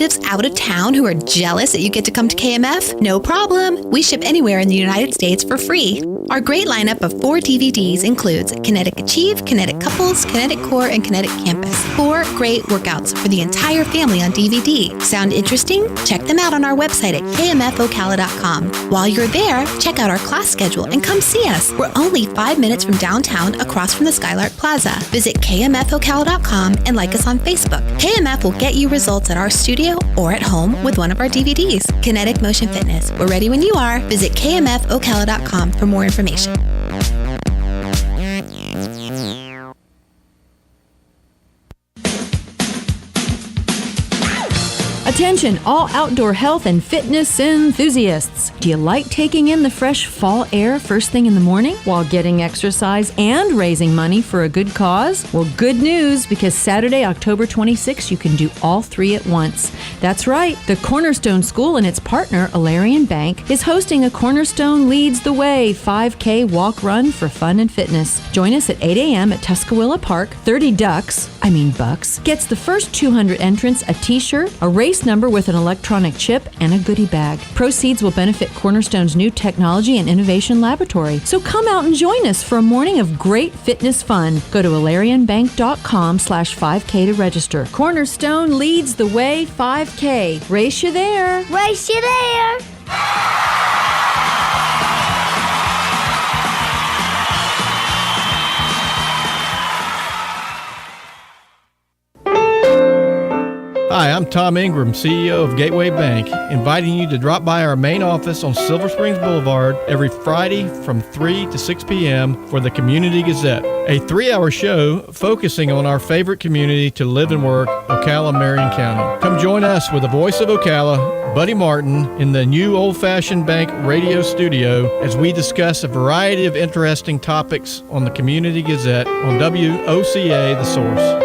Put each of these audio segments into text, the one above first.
relatives out of town who are jealous that you get to come to KMF? No problem. We ship anywhere in the United States for free. Our great lineup of 4 DVDs includes Kinetic Achieve, Kinetic Couples, Kinetic Core, and Kinetic Campus. 4 great workouts for the entire family on DVD. Sound interesting? Check them out on our website at kmfocala.com. While you're there, check out our class schedule and come see us. We're only 5 minutes from downtown across from the Skylark Plaza. Visit kmfocala.com and like us on Facebook. KMF will get you results at our studio or at home with one of our DVDs. Kinetic Motion Fitness. We're ready when you are. Visit kmfocala.com for more information. Attention, all outdoor health and fitness enthusiasts. Do you like taking in the fresh fall air first thing in the morning while getting exercise and raising money for a good cause? Well, good news, because Saturday, October 26th, you can do all 3 at once. That's right. The Cornerstone School and its partner, Alarian Bank, is hosting a Cornerstone Leads the Way 5K walk-run for fun and fitness. Join us at 8 a.m. at Tuscaloosa Park. 30 bucks gets the first 200 entrants a t-shirt, a race number with an electronic chip, and a goodie bag. Proceeds will benefit Cornerstone's new technology and innovation laboratory. So come out and join us for a morning of great fitness fun. Go to alarianbank.com/5K to register. Cornerstone Leads the Way 5K. Race you there. Race you there. Hi, I'm Tom Ingram, CEO of Gateway Bank, inviting you to drop by our main office on Silver Springs Boulevard every Friday from 3 to 6 p.m. for the Community Gazette, a 3-hour show focusing on our favorite community to live and work, Ocala, Marion County. Come join us with the voice of Ocala, Buddy Martin, in the new old-fashioned bank radio studio as we discuss a variety of interesting topics on the Community Gazette on WOCA, The Source.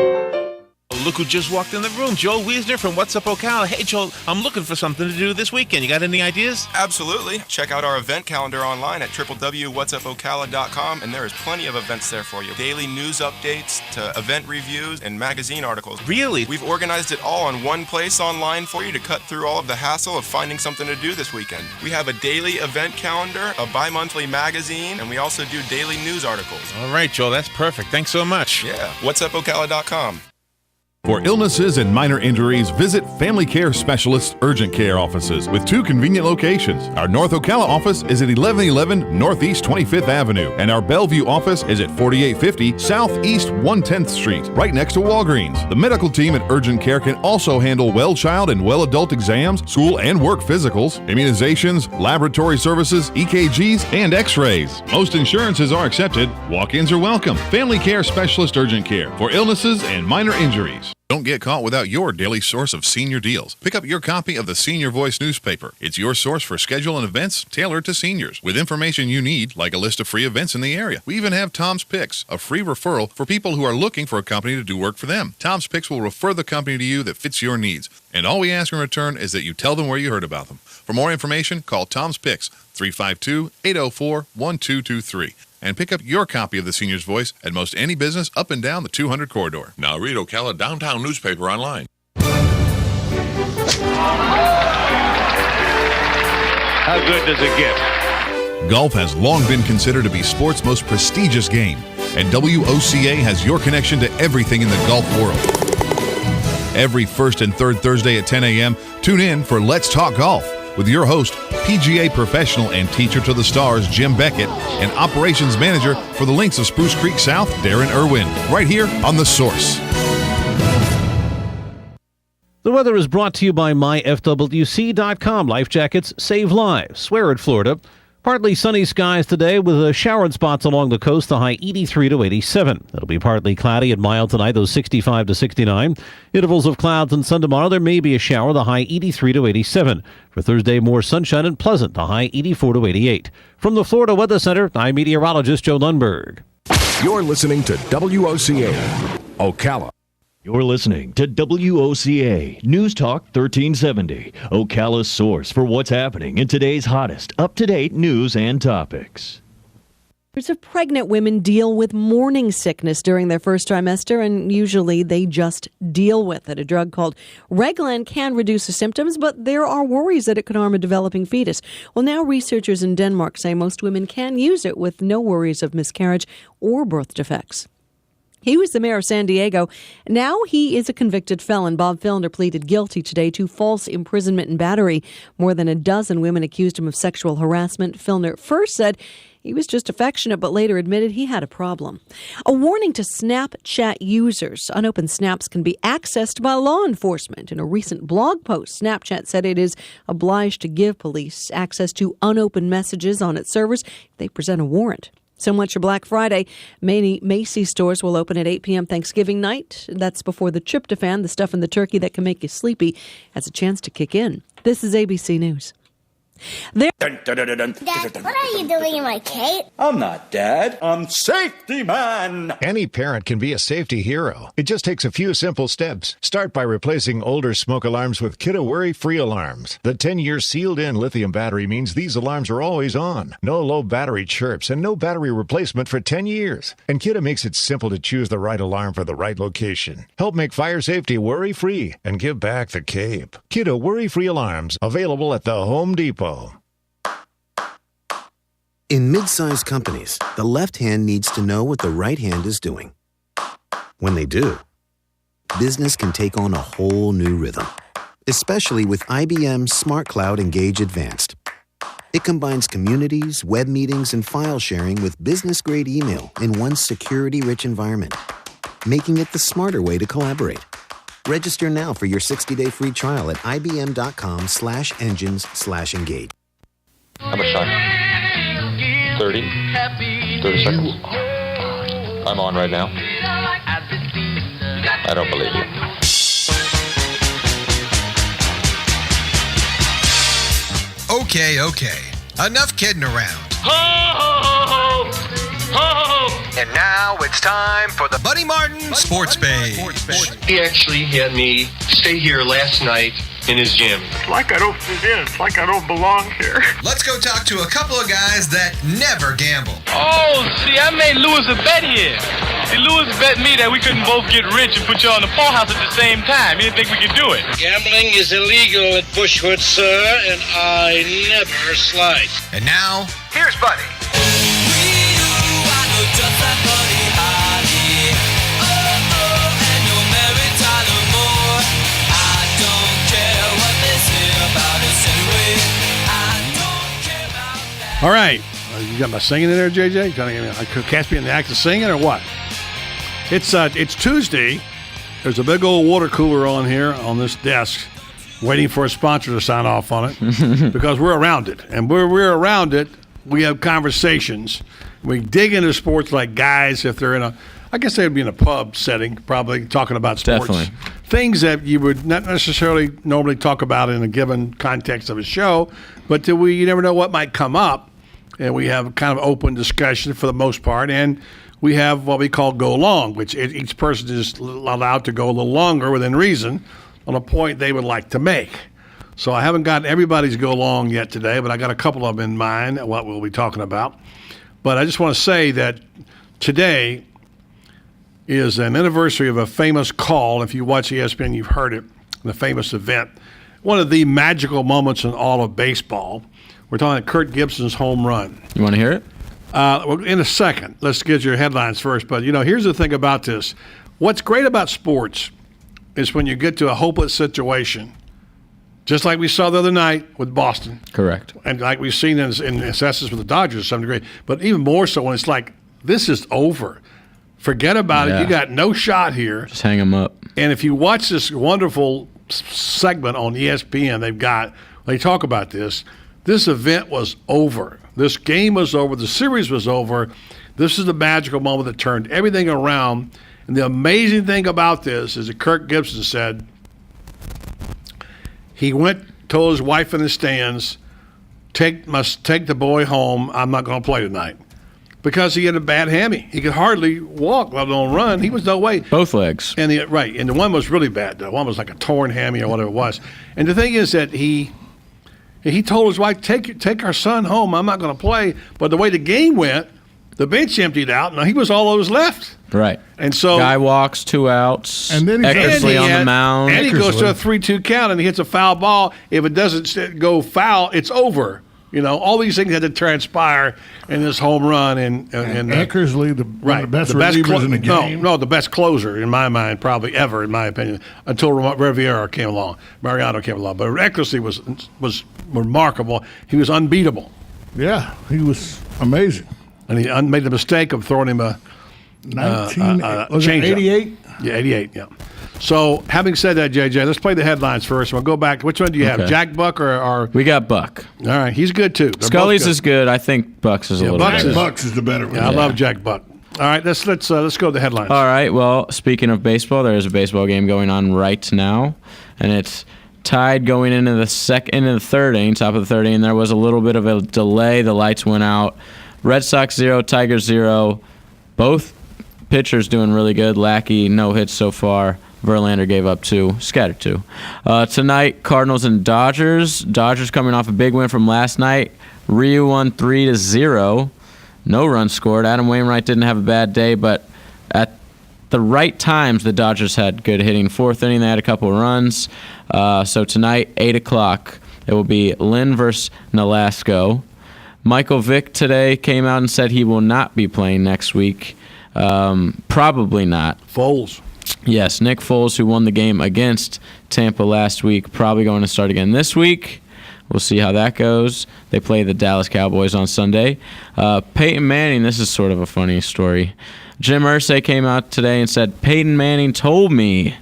Look who just walked in the room. Joel Wiesner from What's Up Ocala. Hey, Joel, I'm looking for something to do this weekend. You got any ideas? Absolutely. Check out our event calendar online at www.whatsupocala.com, and there is plenty of events there for you. Daily news updates to event reviews and magazine articles. Really? We've organized it all in one place online for you to cut through all of the hassle of finding something to do this weekend. We have a daily event calendar, a bi-monthly magazine, and we also do daily news articles. All right, Joel, that's perfect. Thanks so much. Yeah. Whatsupocala.com. For illnesses and minor injuries, visit Family Care Specialists Urgent Care offices with 2 convenient locations. Our North Ocala office is at 1111 Northeast 25th Avenue, and our Bellevue office is at 4850 Southeast 110th Street, right next to Walgreens. The medical team at Urgent Care can also handle well child and well adult exams, school and work physicals, immunizations, laboratory services, EKGs, and x-rays. Most insurances are accepted. Walk-ins are welcome. Family Care Specialist Urgent Care for illnesses and minor injuries. Don't get caught without your daily source of senior deals. Pick up your copy of the Senior Voice newspaper. It's your source for schedule and events tailored to seniors, with information you need, like a list of free events in the area. We even have Tom's Picks, a free referral for people who are looking for a company to do work for them. Tom's Picks will refer the company to you that fits your needs, and all we ask in return is that you tell them where you heard about them. For more information, call Tom's Picks, 352-804-1223. And pick up your copy of the Senior's Voice at most any business up and down the 200 corridor. Now read Ocala Downtown newspaper online. How good does it get? Golf has long been considered to be sport's most prestigious game, and WOCA has your connection to everything in the golf world. Every first and third Thursday at 10 a.m., tune in for Let's Talk Golf with your host, PGA professional and teacher to the stars, Jim Beckett, and operations manager for the Links of Spruce Creek South, Darren Irwin, right here on The Source. The weather is brought to you by myfwc.com. Life jackets save lives. Swear it, Florida. Partly sunny skies today with showered spots along the coast, the high 83 to 87. It'll be partly cloudy and mild tonight, those 65 to 69. Intervals of clouds and sun tomorrow. There may be a shower, the high 83 to 87. For Thursday, more sunshine and pleasant, the high 84 to 88. From the Florida Weather Center, I'm meteorologist Joe Lundberg. You're listening to WOCA, Ocala. You're listening to WOCA News Talk 1370, Ocala's source for what's happening in today's hottest, up-to-date news and topics. Of pregnant women deal with morning sickness during their first trimester, and usually they just deal with it. A drug called Reglan can reduce the symptoms, but there are worries that it could harm a developing fetus. Well, now researchers in Denmark say most women can use it with no worries of miscarriage or birth defects. He was the mayor of San Diego. Now he is a convicted felon. Bob Filner pleaded guilty today to false imprisonment and battery. More than a dozen women accused him of sexual harassment. Filner first said he was just affectionate, but later admitted he had a problem. A warning to Snapchat users. Unopened snaps can be accessed by law enforcement. In a recent blog post, Snapchat said it is obliged to give police access to unopened messages on its servers if they present a warrant. So much for Black Friday. Many Macy's stores will open at 8 p.m. Thanksgiving night. That's before the tryptophan, the stuff in the turkey that can make you sleepy, has a chance to kick in. This is ABC News. Dad, what are you doing in my cape? I'm not Dad. I'm Safety Man. Any parent can be a safety hero. It just takes a few simple steps. Start by replacing older smoke alarms with Kidda Worry-Free alarms. The 10-year sealed-in lithium battery means these alarms are always on. No low battery chirps and no battery replacement for 10 years. And Kidda makes it simple to choose the right alarm for the right location. Help make fire safety worry-free and give back the cape. Kidda Worry-Free alarms, available at the Home Depot. In mid-sized companies, the left hand needs to know what the right hand is doing. When they do, business can take on a whole new rhythm, especially with IBM Smart Cloud Engage Advanced. It combines communities, web meetings, and file sharing with business-grade email in one security-rich environment, making it the smarter way to collaborate. Register now for your 60-day free trial at ibm.com/engines/engage. How much time? 30 seconds. I'm on right now. I don't believe you. Okay. Enough kidding around. Ho, ho, ho, ho, ho. And now it's time for the Buddy Martin Sports Page. He actually had me stay here last night in his gym. It's like I don't fit in. It's like I don't belong here. Let's go talk to a couple of guys that never gamble. Oh, see, I made Lewis a bet here. See, Lewis bet me that we couldn't both get rich and put you on the poor house at the same time. He didn't think we could do it. Gambling is illegal at Bushwood, sir, and I never slide. And now, here's Buddy. All right. You got my singing in there, JJ? Catch me in the act of singing or what? It's Tuesday. There's a big old water cooler on here on this desk waiting for a sponsor to sign off on it because we're around it. And where we're around it, we have conversations. We dig into sports like guys if they're in I guess they'd be in a pub setting, probably talking about sports. Definitely. Things that you would not necessarily normally talk about in a given context of a show, but you never know what might come up. And we have kind of open discussion for the most part. And we have what we call go long, which each person is allowed to go a little longer within reason on a point they would like to make. So I haven't got everybody's go long yet today, but I got a couple of them in mind, what we'll be talking about. But I just want to say that today is an anniversary of a famous call. If you watch ESPN, you've heard it, the famous event. One of the magical moments in all of baseball. We're talking about Kurt Gibson's home run. You want to hear it? Well, in a second. Let's get your headlines first. But, here's the thing about this. What's great about sports is when you get to a hopeless situation, just like we saw the other night with Boston. Correct. And like we've seen in essence with the Dodgers to some degree. But even more so when it's like, this is over. Forget about it. You got no shot here. Just hang them up. And if you watch this wonderful segment on ESPN, they talk about this. This event was over. This game was over. The series was over. This is the magical moment that turned everything around. And the amazing thing about this is that Kirk Gibson said he told his wife in the stands, take the boy home. I'm not going to play tonight. Because he had a bad hammy. He could hardly walk, let alone run. He was no way. Both legs. And the one was really bad. The one was like a torn hammy or whatever it was. And the thing is that he told his wife, take our son home. I'm not going to play. But the way the game went, the bench emptied out. Now he was all that was left. Right. And so guy walks, 2 outs. And then Eckersley on the mound. And he goes to a 3-2 count, and he hits a foul ball. If it doesn't go foul, it's over. All these things had to transpire in this home run. And Eckersley, one of the best relievers in the game. No, the best closer in my mind, probably ever, in my opinion, until Mariano came along. But Eckersley was remarkable. He was unbeatable. Yeah, he was amazing. And he made the mistake of throwing him a 88? Yeah, 88, yeah. So, having said that, JJ, let's play the headlines first. We'll go back. Which one do you have, Jack Buck or We got Buck. All right, he's good too. Scully's is good. I think Buck's is a little better. Buck's is the better one. Yeah, I love Jack Buck. All right, let's go to the headlines. All right, well, speaking of baseball, there is a baseball game going on right now, and it's tied going into the third inning, top of the third inning. There was a little bit of a delay. The lights went out. Red Sox 0, Tigers 0. Both pitchers doing really good. Lackey, no hits so far. Verlander gave up 2, scattered 2. Tonight, Cardinals and Dodgers. Dodgers coming off a big win from last night. Ryu won 3-0. No runs scored. Adam Wainwright didn't have a bad day, but at the right times, the Dodgers had good hitting. Fourth inning, they had a couple of runs. So tonight, 8 o'clock, it will be Lynn versus Nolasco. Michael Vick today came out and said he will not be playing next week. Probably not. Foles. Yes, Nick Foles, who won the game against Tampa last week, probably going to start again this week. We'll see how that goes. They play the Dallas Cowboys on Sunday. Peyton Manning, this is sort of a funny story. Jim Irsay came out today and said, Peyton Manning told me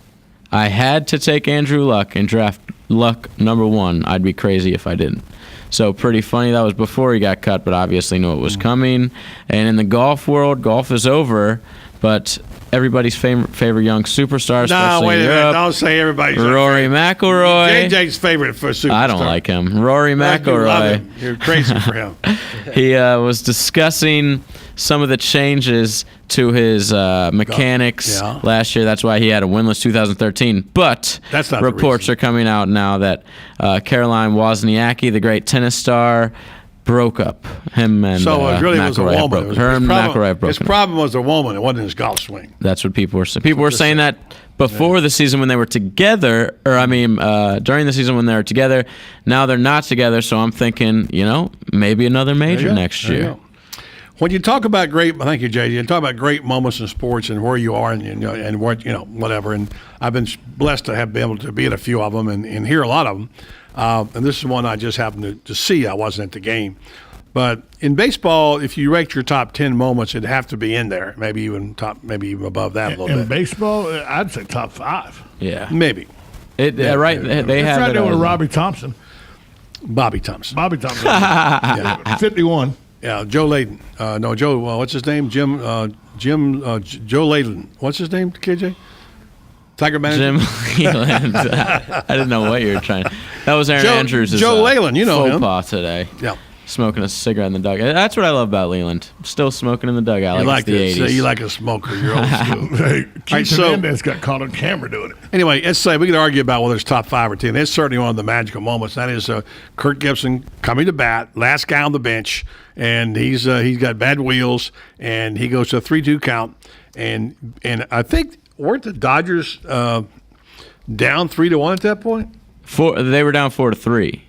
I had to take Andrew Luck and draft Luck number 1. I'd be crazy if I didn't. So pretty funny. That was before he got cut, but obviously knew it was coming. And in the golf world, golf is over, but everybody's favorite young superstar, especially in Europe. Don't say everybody's Rory McIlroy. JJ's favorite for superstar. I don't like him. Rory McIlroy. You're crazy for him. He was discussing some of the changes to his mechanics last year. That's why he had a winless 2013. But that's not reports are coming out now that Caroline Wozniacki, the great tennis star, broke up. Him and so it really was a woman. His up. problem was a woman. It wasn't his golf swing. That's what people were saying. People were saying that before the season when they were together, during the season when they were together. Now they're not together, so I'm thinking, maybe another major next year. When you talk about thank you, JJ. You talk about great moments in sports and where you are and what whatever. And I've been blessed to have been able to be at a few of them and hear a lot of them. And this is one I just happened to see. I wasn't at the game. But in baseball, if you rate your top 10 moments, it'd have to be in there. Maybe even above that a little bit. In baseball, I'd say top 5. Yeah. Maybe. They have right there with Bobby Thompson. Bobby Thompson. 51. Yeah, Joe Layden. What's his name? Joe Layden. What's his name, KJ? Tiger manager? Jim Leyland. I didn't know what you were trying. That was Aaron Andrews' Joe Leyland, faux him. pas today. Yeah. Smoking a cigarette in the dugout. That's what I love about Leland. Still smoking in the dugout. You like the 80s. So you like a smoker. You're old school. Keith Hernandez got caught on camera doing it. Anyway, let's say we could argue about whether it's top 5 or 10. It's certainly one of the magical moments. That is Kirk Gibson coming to bat, last guy on the bench, and he's got bad wheels, and he goes to a 3-2 count, and I think weren't the Dodgers down 3-1 at that point? They were down 4-3.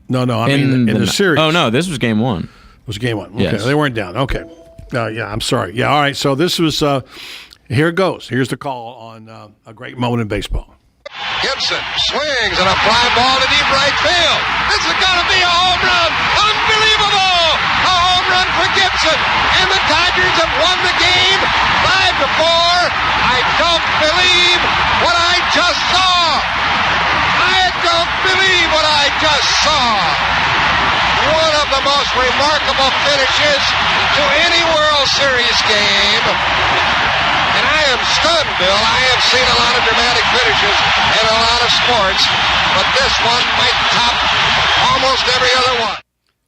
No, I mean in the series. Oh, no, this was game 1. It was game 1. Okay, yes. They weren't down. Okay. Yeah, I'm sorry. Yeah, all right. So this was here it goes. Here's the call on a great moment in baseball. Gibson swings and a fly ball to deep right field. This is going to be a home run. Unbelievable! A home run for Gibson. And the Dodgers have won the game 5-4. I don't believe what I just saw. I don't believe what I just saw. One of the most remarkable finishes to any World Series game. And I am stunned, Bill. I have seen a lot of dramatic finishes in a lot of sports, but this one might top almost every other one.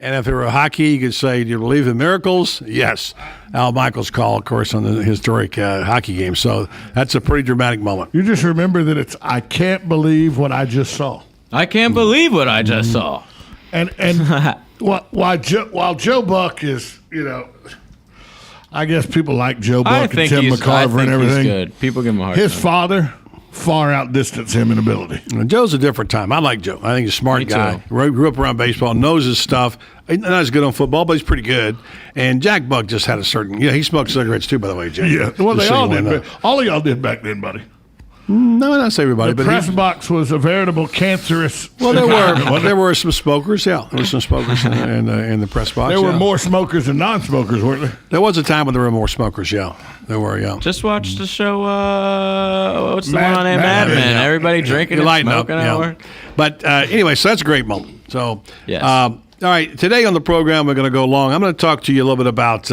And if it were hockey, you could say, do you believe in miracles? Yes. Al Michaels' call, of course, on the historic hockey game. So that's a pretty dramatic moment. You just remember that it's, I can't believe what I just saw. I can't believe what I just saw. And while Joe Buck is, I guess people like Joe Buck I and think Tim he's McCarver and everything. He's good. People give him a hard His time. father far outdistanced him in ability. Joe's a different time. I like Joe. I think he's a smart Me guy. too. Grew up around baseball, knows his stuff. He's not as good on football, but he's pretty good. And Jack Buck just had a certain. Yeah, he smoked cigarettes too, by the way, Jack. Yeah, well, Just they so all you did. know. All of y'all did back then, buddy. No, not say everybody, The but press box was a veritable cancerous. well, environment. there were some smokers. Yeah, there were some smokers in the press box. There were yeah. more smokers than non-smokers, weren't there? There was a time when there were more smokers. Yeah, there were. Yeah. Just watch the show. What's the Mad- one on there? Mad Mad Men, Men. yeah. Everybody drinking You're and lighting up. smoking. Yeah. But anyway, so that's a great moment. So Yes. all right, today on the program we're going to go long. I'm going to talk to you a little bit about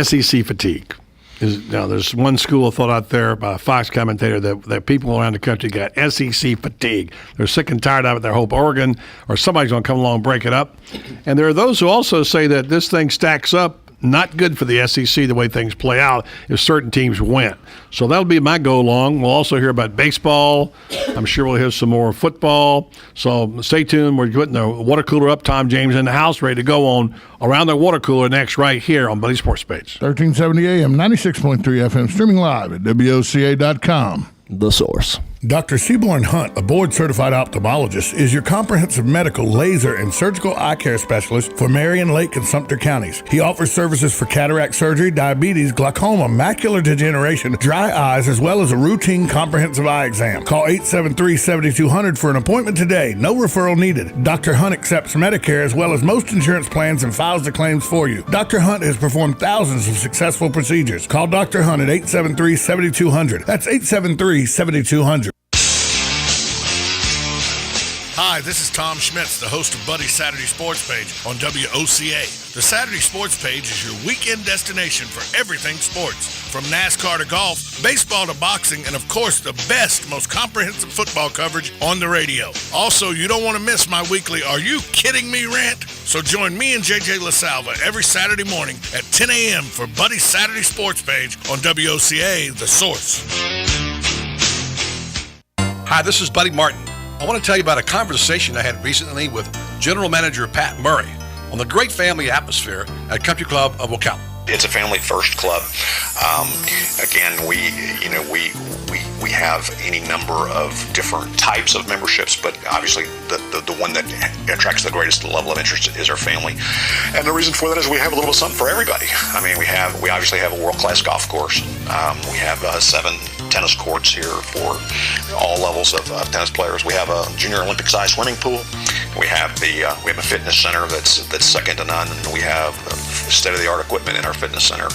SEC fatigue. There's one school of thought out there by a Fox commentator that people around the country got SEC fatigue. They're sick and tired of it. They hope Oregon or somebody's going to come along and break it up. And there are those who also say that this thing stacks up not good for the SEC the way things play out if certain teams win. So that'll be my go along. We'll also hear about baseball. I'm sure we'll hear some more football. So stay tuned. We're putting the water cooler up. Tom James in the house, ready to go on Around the Water Cooler next right here on Buddy Sports Page. 1370 AM, 96.3 FM, streaming live at WOCA.com. The Source. Dr. Seaborn Hunt, a board-certified ophthalmologist, is your comprehensive medical, laser, and surgical eye care specialist for Marion, Lake, and Sumter counties. He offers services for cataract surgery, diabetes, glaucoma, macular degeneration, dry eyes, as well as a routine comprehensive eye exam. Call 873-7200 for an appointment today. No referral needed. Dr. Hunt accepts Medicare as well as most insurance plans and files the claims for you. Dr. Hunt has performed thousands of successful procedures. Call Dr. Hunt at 873-7200. That's 873-7200. Hi, this is Tom Schmitz, the host of Buddy's Saturday Sports Page on WOCA. The Saturday Sports Page is your weekend destination for everything sports, from NASCAR to golf, baseball to boxing, and of course the best, most comprehensive football coverage on the radio. Also, you don't want to miss my weekly Are You Kidding Me rant? So join me and JJ LaSalva every Saturday morning at 10 a.m. for Buddy's Saturday Sports Page on WOCA, The Source. Hi, this is Buddy Martin. I want to tell you about a conversation I had recently with General Manager Pat Murray on the great family atmosphere at Country Club of Ocala. It's a family-first club. Again, we have any number of different types of memberships, but obviously the one that attracts the greatest level of interest is our family. And the reason for that is we have a little something for everybody. I mean, we obviously have a world-class golf course. We have 7 tennis courts here for all levels of tennis players. We have a junior Olympic-sized swimming pool. We have a fitness center that's second to none, and we have state-of-the-art equipment in our fitness center.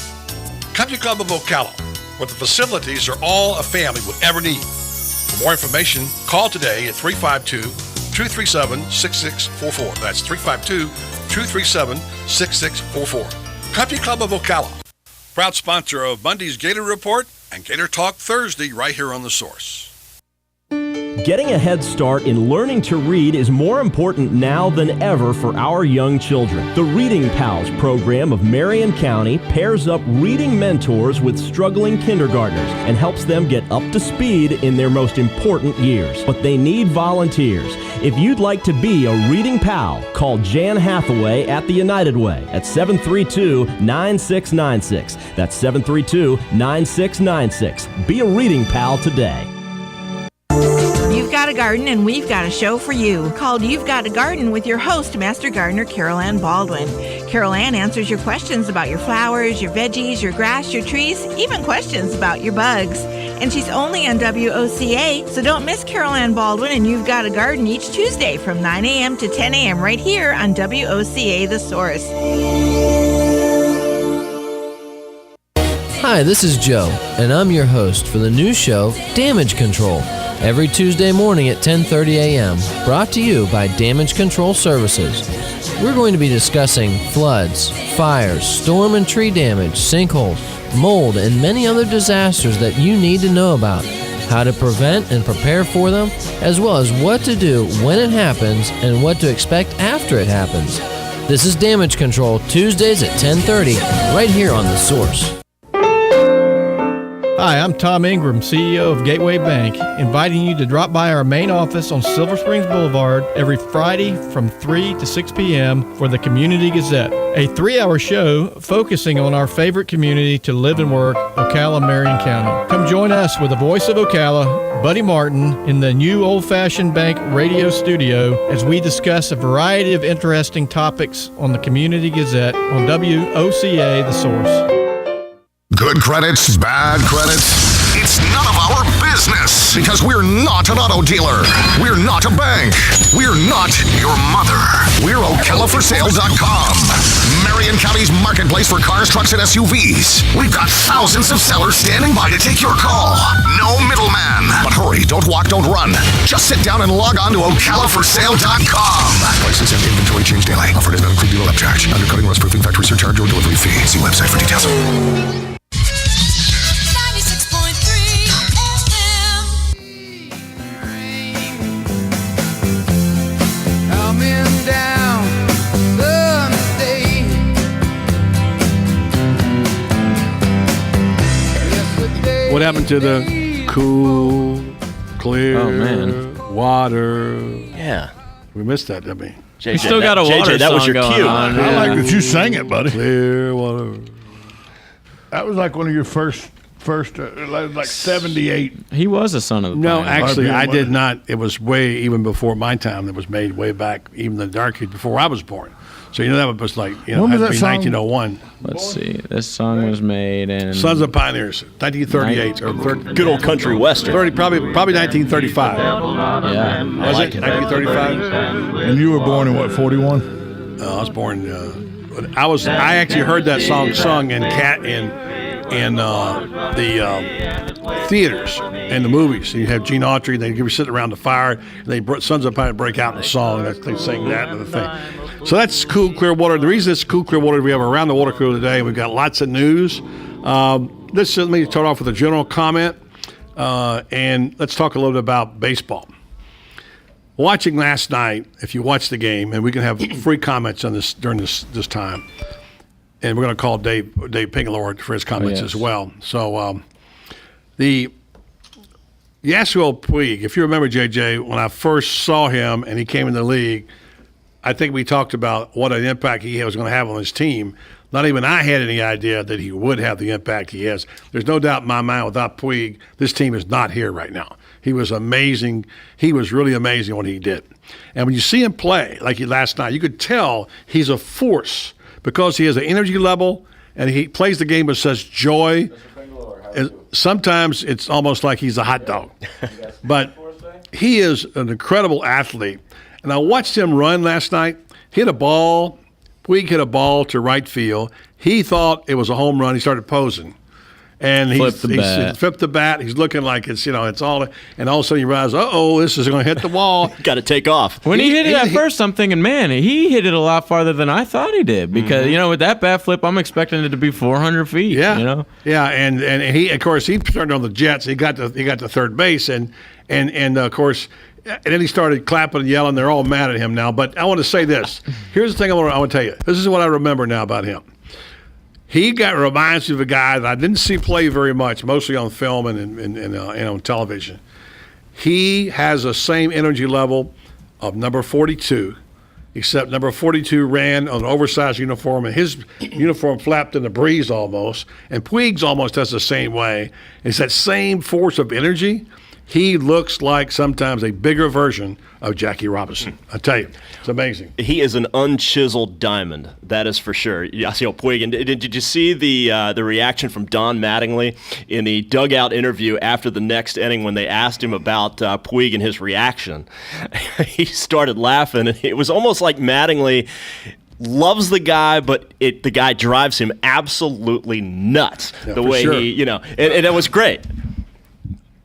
Country Club of Ocala, where the facilities are all a family would ever need. For more information, call today at 352-237-6644. That's 352-237-6644. Country Club of Ocala, proud sponsor of Monday's Gator Report and Gator Talk Thursday right here on The Source. Getting a head start in learning to read is more important now than ever for our young children. The Reading Pals program of Marion County pairs up reading mentors with struggling kindergartners and helps them get up to speed in their most important years. But they need volunteers. If you'd like to be a Reading Pal, call Jan Hathaway at the United Way at 732-9696. That's 732-9696. Be a Reading Pal today. You've got a garden and we've got a show for you called You've Got a Garden with your host, Master Gardener Carol Ann Baldwin. Carol Ann answers your questions about your flowers, your veggies, your grass, your trees, even questions about your bugs. And she's only on WOCA, so don't miss Carol Ann Baldwin and You've Got a Garden each Tuesday from 9 a.m. to 10 a.m. right here on WOCA The Source. Hi, this is Joe, and I'm your host for the new show, Damage Control, every Tuesday morning at 10:30 a.m., brought to you by Damage Control Services. We're going to be discussing floods, fires, storm and tree damage, sinkholes, mold, and many other disasters that you need to know about, how to prevent and prepare for them, as well as what to do when it happens and what to expect after it happens. This is Damage Control, Tuesdays at 10:30, right here on The Source. Hi, I'm Tom Ingram, CEO of Gateway Bank, inviting you to drop by our main office on Silver Springs Boulevard every Friday from 3 to 6 p.m. for the Community Gazette, a 3-hour show focusing on our favorite community to live and work, Ocala, Marion County. Come join us with the voice of Ocala, Buddy Martin, in the new old-fashioned bank radio studio as we discuss a variety of interesting topics on the Community Gazette on WOCA, The Source. Good credits, bad credits. It's none of our business because we're not an auto dealer. We're not a bank. We're not your mother. We're OcalaForSale.com, Marion County's marketplace for cars, trucks, and SUVs. We've got thousands of sellers standing by to take your call. No middleman. But hurry, don't walk, don't run. Just sit down and log on to OcalaForSale.com. Prices and inventory change daily. Offer does not include dealer upcharge, undercutting, rust-proofing, factory surcharge, or delivery fee. See website for details. What happened to the cool, clear water? Yeah. We missed that, didn't we? JJ, you still got a water JJ, that was your cue. I like that you sang it, buddy. Clear water. That was like one of your first like 78. He was a son of the No, pioneer. actually, I did not. It was way even before my time. That was made way back, even the dark age before I was born. So that was like when was had to that be song? 1901. Let's see. This song was made in Sons of Pioneers, 1938 or good old country western. Probably 1935. Yeah, Was it 1935? And you were born in what, 41? I was born. I actually heard that song sung in the theaters and the movies. So you have Gene Autry, they be sitting around the fire, and Sons of Pioneers break out in a song, and they sing that and the thing. So that's cool, clear water. The reason it's cool, clear water, we have around the water cooler today. We've got lots of news. Let me start off with a general comment, and let's talk a little bit about baseball. Watching last night, if you watched the game, and we can have free comments on this during this time, and we're going to call Dave Pingalore for his comments as well. So the Yasuo Puig, if you remember, JJ, when I first saw him and he came in the league, I think we talked about what an impact he was going to have on his team. Not even I had any idea that he would have the impact he has. There's no doubt in my mind without Puig, this team is not here right now. He was amazing. He was really amazing what he did. And when you see him play like last night, you could tell he's a force because he has an energy level and he plays the game with such joy. And sometimes it's almost like he's a hot dog. But he is an incredible athlete. And I watched him run last night. Puig hit a ball to right field. He thought it was a home run. He started posing. And he flipped the bat. He's looking like it's all. And all of a sudden you realize, this is going to hit the wall. Got to take off. When he hit it at first, I'm thinking, man, he hit it a lot farther than I thought he did. Because with that bat flip, I'm expecting it to be 400 feet. Yeah, yeah, and he, of course, he turned on the Jets. He got to third base, and of course. And then he started clapping and yelling. They're all mad at him now. But I want to say this. Here's the thing I want to tell you. This is what I remember now about him. He reminds me of a guy that I didn't see play very much, mostly on film and on television. He has the same energy level of number 42, except number 42 ran on an oversized uniform, and his uniform flapped in the breeze almost. And Puig's almost does the same way. It's that same force of energy. He looks like sometimes a bigger version of Jackie Robinson. I tell you, it's amazing. He is an unchiseled diamond, that is for sure. Yasiel Puig. And did you see the reaction from Don Mattingly in the dugout interview after the next inning when they asked him about Puig and his reaction? He started laughing, and it was almost like Mattingly loves the guy, but the guy drives him absolutely nuts. The way he, and it was great.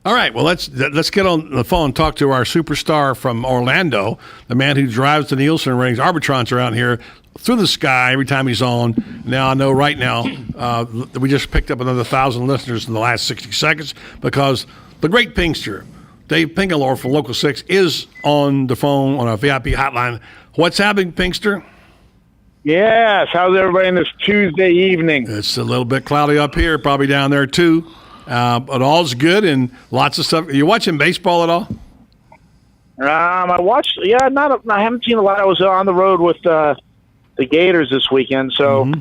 All right, well, let's get on the phone and talk to our superstar from Orlando, the man who drives the Nielsen ratings. Arbitrons around here through the sky every time he's on. Now, I know right now we just picked up another 1,000 listeners in the last 60 seconds because the great Pinkster, Dave Pingalore from Local 6, is on the phone on our VIP hotline. What's happening, Pinkster? Yes, how's everybody on this Tuesday evening? It's a little bit cloudy up here, probably down there too. But all's good and lots of stuff. Are you watching baseball at all? I watched. Yeah, I haven't seen a lot. I was on the road with the Gators this weekend, so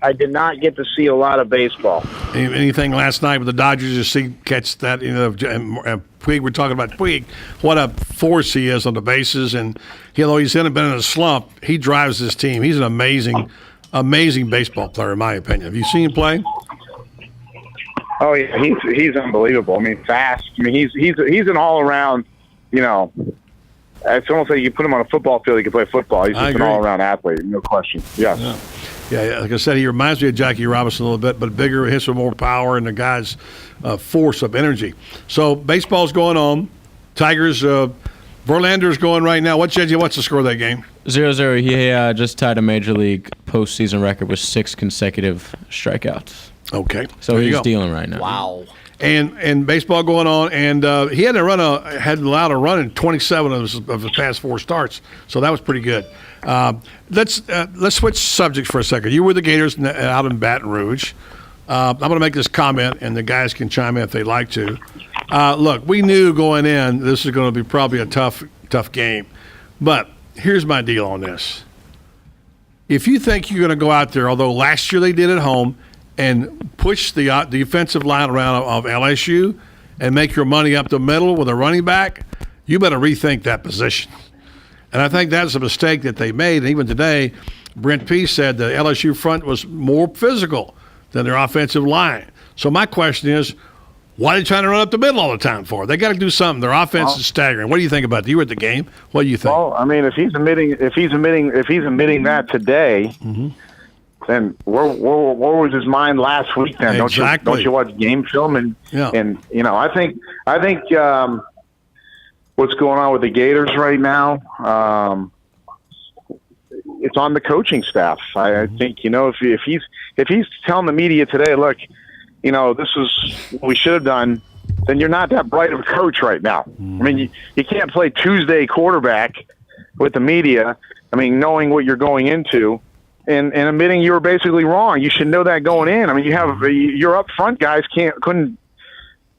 I did not get to see a lot of baseball. Anything last night with the Dodgers? Catch that? Puig. We're talking about Puig. What a force he is on the bases, and although he's been in a slump, he drives this team. He's an amazing baseball player, in my opinion. Have you seen him play? Oh yeah, he's unbelievable. I mean, fast. I mean, he's an all around. It's almost like you put him on a football field, he can play football. He's just an all around athlete, no question. Yes. Yeah, like I said, he reminds me of Jackie Robinson a little bit, but bigger, hits with more power, and the guy's force of energy. So baseball's going on. Tigers, Verlander's going right now. What's the score of that game? 0-0. He just tied a major league postseason record with 6 consecutive strikeouts. Okay, so he's dealing right now. Wow. And baseball going on, and he had allowed a run in 27 of his past 4 starts, so that was pretty good. Let's switch subjects for a second. You were the Gators out in Baton Rouge. I'm going to make this comment, and the guys can chime in if they'd like to. Look, we knew going in this is going to be probably a tough game, but here's my deal on this. If you think you're going to go out there, although last year they did at home, and push the defensive line around of LSU and make your money up the middle with a running back, you better rethink that position. And I think that's a mistake that they made. And even today, Brent Pease said the LSU front was more physical than their offensive line. So my question is, why are they trying to run up the middle all the time for? They got to do something. Their offense is staggering. What do you think about that? You were at the game. What do you think? Well, I mean, if he's admitting that today. Then where was his mind last week? Then exactly. Don't you watch game film and I think what's going on with the Gators right now, it's on the coaching staff. I think if he's telling the media today, look, this is what we should have done, then you're not that bright of a coach right now. I mean, you can't play Tuesday quarterback with the media. I mean, knowing what you're going into. And admitting you were basically wrong. You should know that going in. I mean, your up front guys couldn't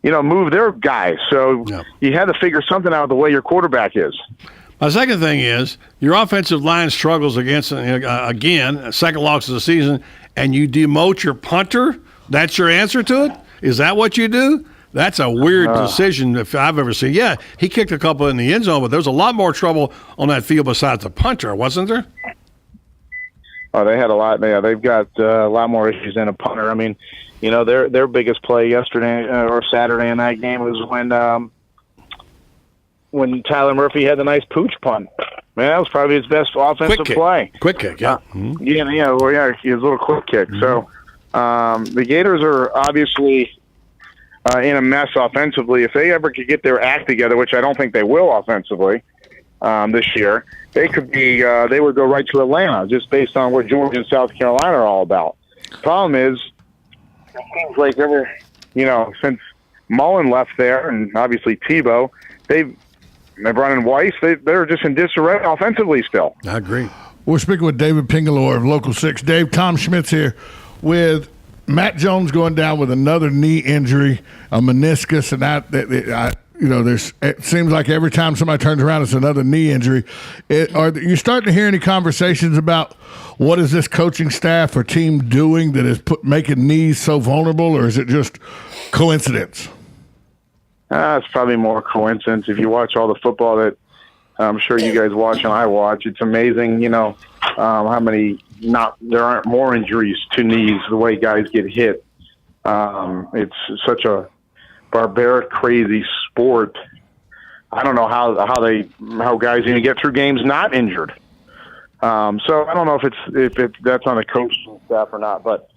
move their guys. So you had to figure something out the way your quarterback is. My second thing is your offensive line struggles against again second loss of the season, and you demote your punter. That's your answer to it? Is that what you do? That's a weird decision if I've ever seen. Yeah, he kicked a couple in the end zone, but there was a lot more trouble on that field besides the punter, wasn't there? Oh, they had a lot. Yeah, they've got a lot more issues than a punter. I mean, their biggest play yesterday or Saturday in that game was when Tyler Murphy had the nice pooch punt. Man, that was probably his best offensive play. Quick kick, yeah. His little quick kick. So the Gators are obviously in a mess offensively. If they ever could get their act together, which I don't think they will offensively this year, they could be. They would go right to Atlanta just based on what Georgia and South Carolina are all about. Problem is, it seems like since Mullen left there, and obviously Tebow, they've run in Weiss. They're just in disarray offensively still. I agree. We're speaking with David Pingalore of Local 6. Dave, Tom Schmitz here with Matt Jones going down with another knee injury, a meniscus, and it seems like every time somebody turns around, it's another knee injury. Are you starting to hear any conversations about what is this coaching staff or team doing that is making knees so vulnerable, or is it just coincidence? It's probably more coincidence. If you watch all the football that I'm sure you guys watch and I watch, it's amazing, how many there aren't more injuries to knees the way guys get hit. It's such a barbaric, crazy sport. I don't know how guys even get through games not injured. So I don't know if that's on the coaching staff or not, but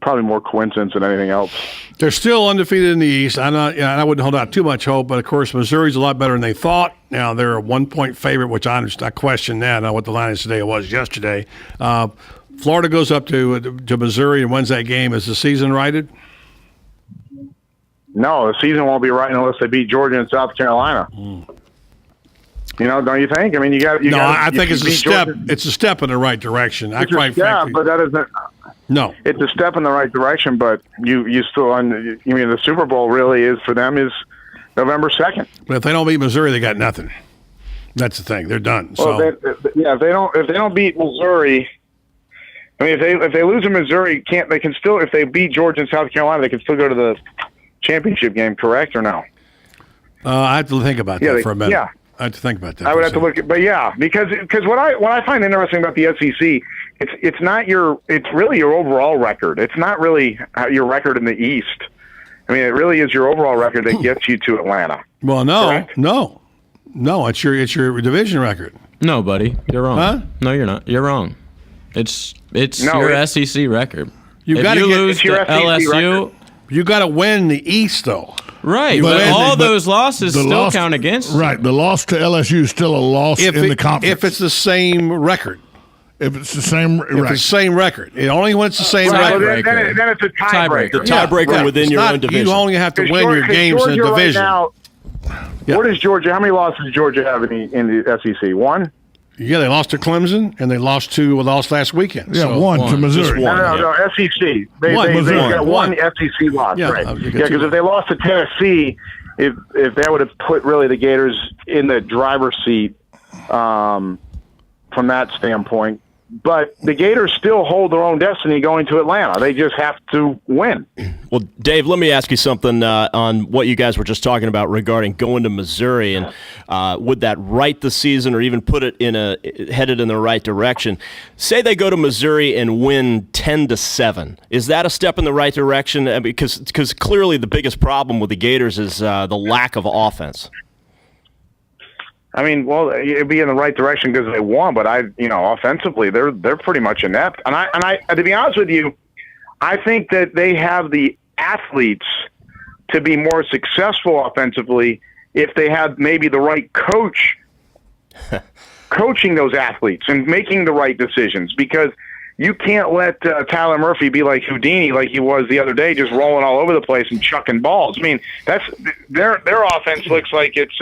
probably more coincidence than anything else. They're still undefeated in the East. I wouldn't hold out too much hope, but of course Missouri's a lot better than they thought. Now they're a 1-point favorite, which I understand. I question that. I don't know what the line is today. It was yesterday. Florida goes up to Missouri and wins that game. Is the season righted? No, the season won't be right unless they beat Georgia and South Carolina. Don't you think? I mean, I think it's a step. Georgia. It's a step in the right direction. But that isn't. No, it's a step in the right direction, but you still. I mean, the Super Bowl really is for them is November 2nd. But if they don't beat Missouri, they got nothing. That's the thing; they're done. Well, So if they don't beat Missouri, I mean, if they lose in Missouri, they can still if they beat Georgia and South Carolina, they can still go to the championship game. Correct or no? I have to think about that for a minute. Yeah. I have to think about that. I would have to look at, but yeah, because what I find interesting about the SEC, it's really your overall record. It's not really your record in the East. I mean, it really is your overall record that gets you to Atlanta. Well, no, correct? no, it's your division record. No, buddy, you're wrong. Huh? No, you're not. You're wrong. It's No, your SEC record. You If got to you get lose to LSU. You got to win the East, though. Right, but all those losses still count against you. Right, the loss to LSU is still a loss in the conference. If it's the same record. If it's the same record. If it's the same record. It only when it's the same record. Then it's a tiebreaker. The tiebreaker within your own division. You only have to win your games in the division. Right now, what is Georgia? How many losses does Georgia have in the SEC? One? Yeah, they lost to Clemson, and they lost last weekend. Yeah, so, one to Missouri. No, SEC. They got one SEC loss, Yeah, right? you Yeah, got because two. if they lost to Tennessee, if that would have put really the Gators in the driver's seat from that standpoint. But the Gators still hold their own destiny going to Atlanta. They just have to win. Well, Dave, let me ask you something on what you guys were just talking about regarding going to Missouri, and would that right the season or even put it headed in the right direction? Say they go to Missouri and win 10-7. Is that a step in the right direction? Because clearly the biggest problem with the Gators is the lack of offense. I mean, well, it'd be in the right direction because they won, but offensively, they're pretty much inept. And I, to be honest with you, I think that they have the athletes to be more successful offensively if they have maybe the right coach coaching those athletes and making the right decisions. Because you can't let Tyler Murphy be like Houdini, like he was the other day, just rolling all over the place and chucking balls. I mean, that's their offense looks like it's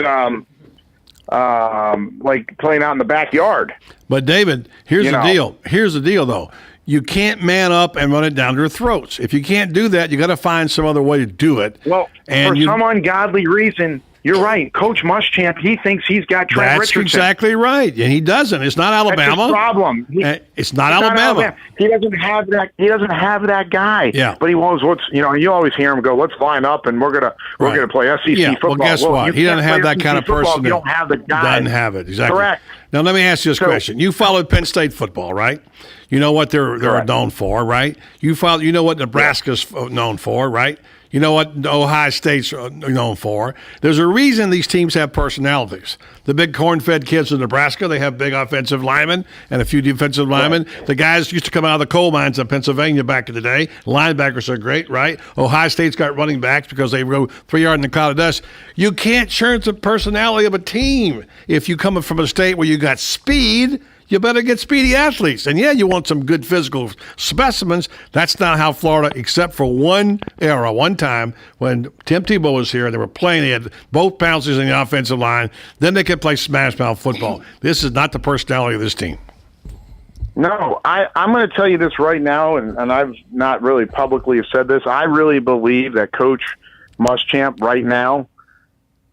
like playing out in the backyard. But David, here's the deal. Here's the deal, though. You can't man up and run it down their throats. If you can't do that, you got to find some other way to do it. Well, for some ungodly reason, you're right. Coach Muschamp, he thinks he's got Trent Richardson. That's exactly right, and he doesn't. It's not Alabama. That's his problem. It's not Alabama. He doesn't have that. He doesn't have that guy. Yeah. But he wants. You always hear him go, "Let's line up and we're gonna play SEC football." Well, guess what? He doesn't have that kind of person. You don't have the guy. Doesn't have it exactly. Correct. Now let me ask you this question: You followed Penn State football, right? You know what they're known for, right? You know what Nebraska's known for, right? You know what Ohio State's known for. There's a reason these teams have personalities. The big corn-fed kids in Nebraska, they have big offensive linemen and a few defensive linemen. The guys used to come out of the coal mines in Pennsylvania back in the day. Linebackers are great, right? Ohio State's got running backs because they go 3 yards in the cloud of dust. You can't change the personality of a team. If you come from a state where you got speed, you better get speedy athletes. And, yeah, you want some good physical specimens. That's not how Florida, except for one time, when Tim Tebow was here and they were playing, they had both bounces in the offensive line. Then they could play smash mouth football. This is not the personality of this team. No, I'm going to tell you this right now, and I've not really publicly said this. I really believe that Coach Muschamp right now,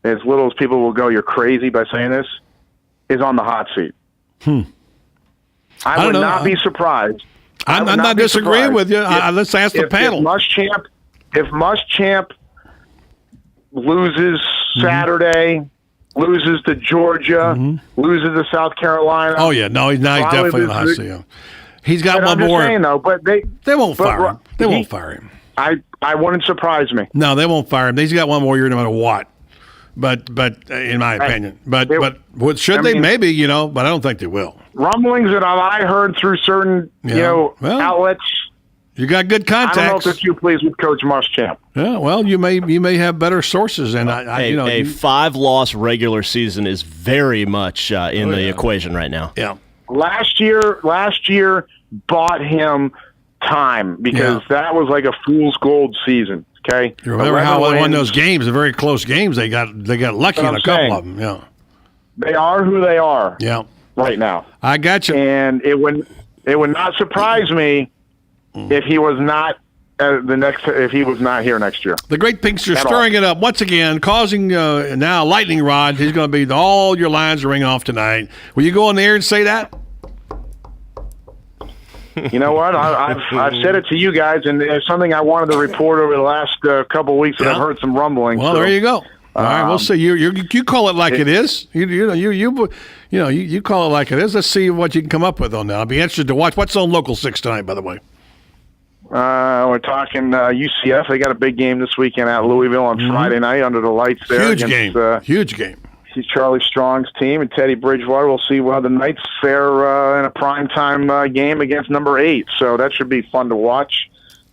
as little as people will go, you're crazy by saying this, is on the hot seat. I would not be surprised. I'm not disagreeing with you. Let's ask the panel. If Muschamp loses Saturday, loses to Georgia, loses to South Carolina. Oh, yeah. No, he's definitely not. He's got one more. Saying, though, but they won't fire him. They won't fire him. I wouldn't surprise me. No, they won't fire him. He's got one more year no matter what. But in my opinion. But should they? Maybe, but I don't think they will. Rumblings that I heard through certain, outlets. You got good contacts. I don't know if they're too pleased with Coach Muschamp. Yeah, well, you may have better sources, and a 5-loss regular season is very much in the equation right now. Yeah. Last year bought him time because that was like a fool's gold season. Okay. You remember how they won those games? The very close games. They got lucky in a couple of them. Yeah. They are who they are. Yeah. Right now. I got you. And it would not surprise me if he was not if he was not here next year. The great Pinkster stirring it up once again, causing now a lightning rod. He's going to be all your lines are ringing off tonight. Will you go on the air and say that? You know what? I've said it to you guys, and it's something I wanted to report over the last couple of weeks, and I've heard some rumbling. Well, there you go. All right, we'll see. You call it like it is. You call it like it is. Let's see what you can come up with on that. I'll be interested to watch. What's on Local 6 tonight, by the way? We're talking UCF. They got a big game this weekend at Louisville on Friday night under the lights there. Huge game. See Charlie Strong's team and Teddy Bridgewater. We'll see how the Knights fare in a primetime game against number 8. So that should be fun to watch.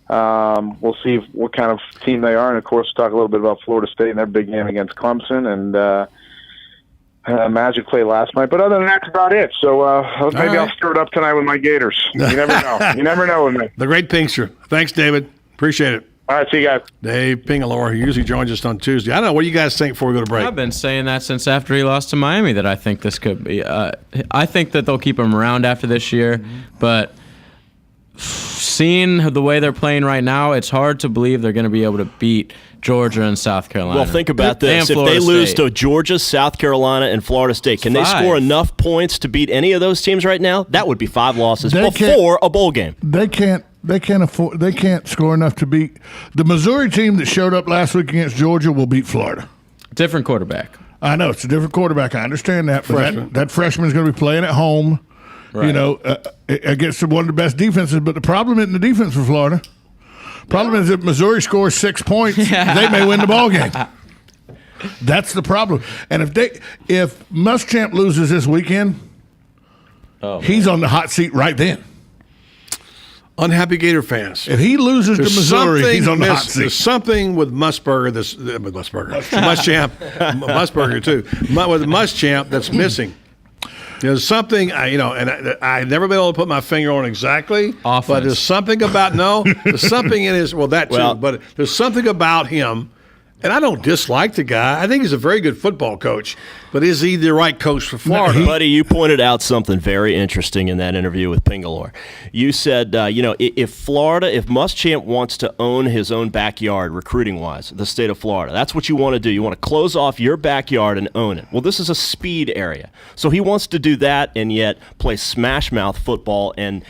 We'll see what kind of team they are. And, of course, talk a little bit about Florida State and their big game against Clemson. And Magic played last night. But other than that, that's about it. So maybe I'll stir it up tonight with my Gators. You never know. You never know with me. The great Pinkster. Thanks, David. Appreciate it. All right, see you guys. Dave Pingalore, who usually joins us on Tuesday. I don't know. What do you guys think before we go to break? I've been saying that since after he lost to Miami that I think this could be. I think that they'll keep him around after this year, but seeing the way they're playing right now, it's hard to believe they're going to be able to beat Georgia and South Carolina. Well, think about this. If they lose to Georgia, South Carolina, and Florida State, can they score enough points to beat any of those teams right now? That would be 5 losses before a bowl game. They can't afford. They can't score enough to beat the Missouri team that showed up last week against Georgia. Will beat Florida. Different quarterback. I know it's a different quarterback. I understand that. But that freshman is going to be playing at home. Right. You know, against one of the best defenses. But the problem isn't the defense for Florida. Problem is if Missouri scores 6 points, they may win the ball game. That's the problem. And if Muschamp loses this weekend, he's on the hot seat right then. Unhappy Gator fans. If he loses to Missouri, he's on the hot seat. There's something with Musburger, Musburger too, with Muschamp that's missing. There's something, and I've never been able to put my finger on exactly. Offense. But there's something about, there's something in his, that too, but there's something about him, and I don't dislike the guy. I think he's a very good football coach, but is he the right coach for Florida? Buddy, you pointed out something very interesting in that interview with Pingalore. You said, if Muschamp wants to own his own backyard recruiting-wise, the state of Florida, that's what you want to do. You want to close off your backyard and own it. Well, this is a speed area. So he wants to do that and yet play smash-mouth football and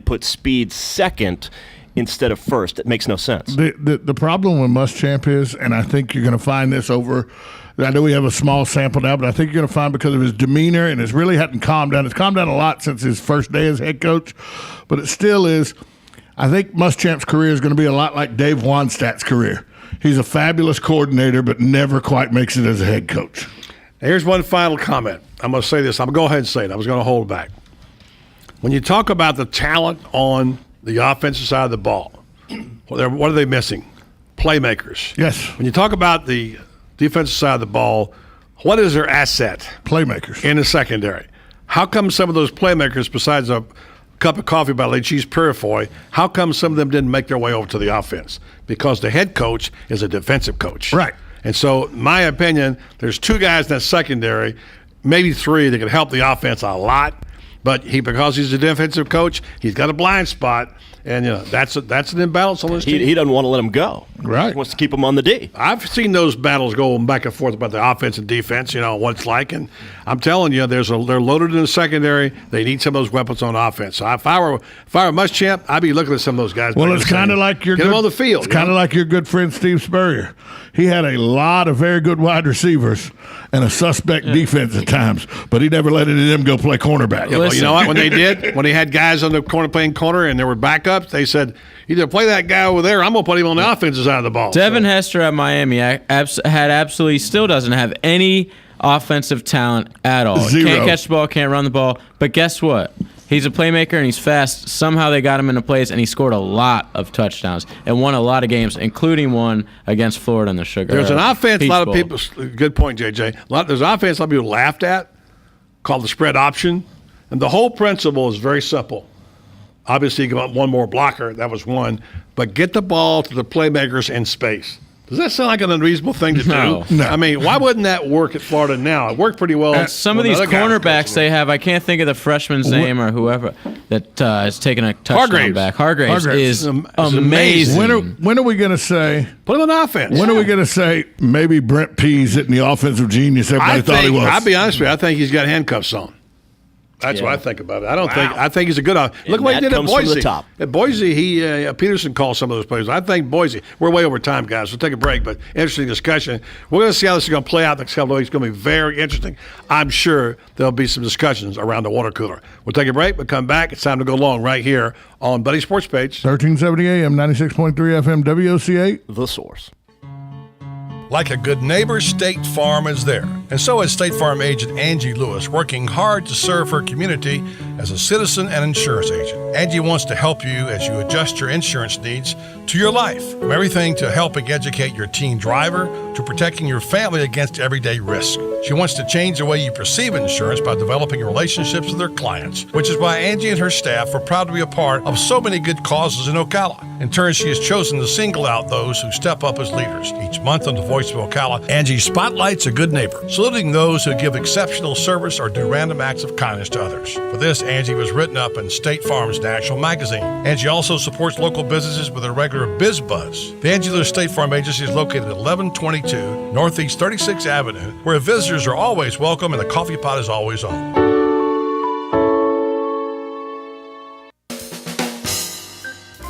put speed second instead of first. It makes no sense. The problem with Muschamp is, and I think you're going to find this over – I know we have a small sample now, but I think you're going to find because of his demeanor, and it's really hadn't calmed down. It's calmed down a lot since his first day as head coach, but it still is. I think Muschamp's career is going to be a lot like Dave Wannstedt's career. He's a fabulous coordinator, but never quite makes it as a head coach. Here's one final comment. I'm going to say this. I'm going to go ahead and say it. I was going to hold back. When you talk about the talent on the offensive side of the ball, what are they missing? Playmakers. Yes. When you talk about the defensive side of the ball, what is their asset? Playmakers. In the secondary. How come some of those playmakers, besides a cup of coffee by Cheese Purifoy, how come some of them didn't make their way over to the offense? Because the head coach is a defensive coach. Right. And so, in my opinion, there's 2 guys in that secondary, maybe 3, that can help the offense a lot. But because he's a defensive coach, he's got a blind spot. And, that's an imbalance on his team. He doesn't want to let him go. Right. He wants to keep him on the D. I've seen those battles go back and forth about the offense and defense, what it's like. And I'm telling you, they're loaded in the secondary. They need some of those weapons on offense. So if I were Muschamp, I'd be looking at some of those guys. Well, it's kind of like get them on the field. It's kind of like your good friend Steve Spurrier. He had a lot of very good wide receivers and a suspect defense at times, but he never let any of them go play cornerback. Yeah, well, you know what? When they had guys on the corner playing corner and there were backups, they said, either play that guy over there, or I'm going to put him on the offensive side of the ball. Devin Hester at Miami still doesn't have any offensive talent at all. Zero. Can't catch the ball, can't run the ball. But guess what? He's a playmaker and he's fast. Somehow they got him into plays, and he scored a lot of touchdowns and won a lot of games, including one against Florida in the Sugar. There's an offense Peach a lot Bowl. of people – good point, JJ. There's an offense a lot of people laughed at called the spread option, and the whole principle is very simple. Obviously, you got one more blocker. That was one. But get the ball to the playmakers in space. Does that sound like an unreasonable thing to No. do? I mean, why wouldn't that work at Florida now? It worked pretty well. Some of these cornerbacks they have, I can't think of the freshman's name or whoever that is taking a touchdown back. Hargraves is amazing. When are we going to say? Put him on offense. When are we going to say maybe Brent Pease isn't the offensive genius everybody thought he was? I'll be honest with you. I think he's got handcuffs on. That's what I think about it. I think he's a good. Look what he did at Boise. At Boise, Peterson called some of those players. I think Boise. We're way over time, guys. We'll take a break, but interesting discussion. We're going to see how this is going to play out next couple of weeks. It's going to be very interesting. I'm sure there'll be some discussions around the water cooler. We'll take a break. We'll come back. It's time to go long right here on Buddy Sports Page. 1370 AM, 96.3 FM, WOCA. The Source. Like a good neighbor, State Farm is there. And so is State Farm agent Angie Lewis, working hard to serve her community as a citizen and insurance agent. Angie wants to help you as you adjust your insurance needs to your life. From everything to helping educate your teen driver to protecting your family against everyday risk. She wants to change the way you perceive insurance by developing relationships with her clients, which is why Angie and her staff are proud to be a part of so many good causes in Ocala. In turn, she has chosen to single out those who step up as leaders. Each month on the Voice of Ocala, Angie spotlights a good neighbor, saluting those who give exceptional service or do random acts of kindness to others. For this, Angie was written up in State Farm's national magazine. Angie also supports local businesses with a regular Biz Buzz. The Angie Lewis State Farm Agency is located at 1122 Northeast 36th Avenue, where visitors are always welcome and the coffee pot is always on.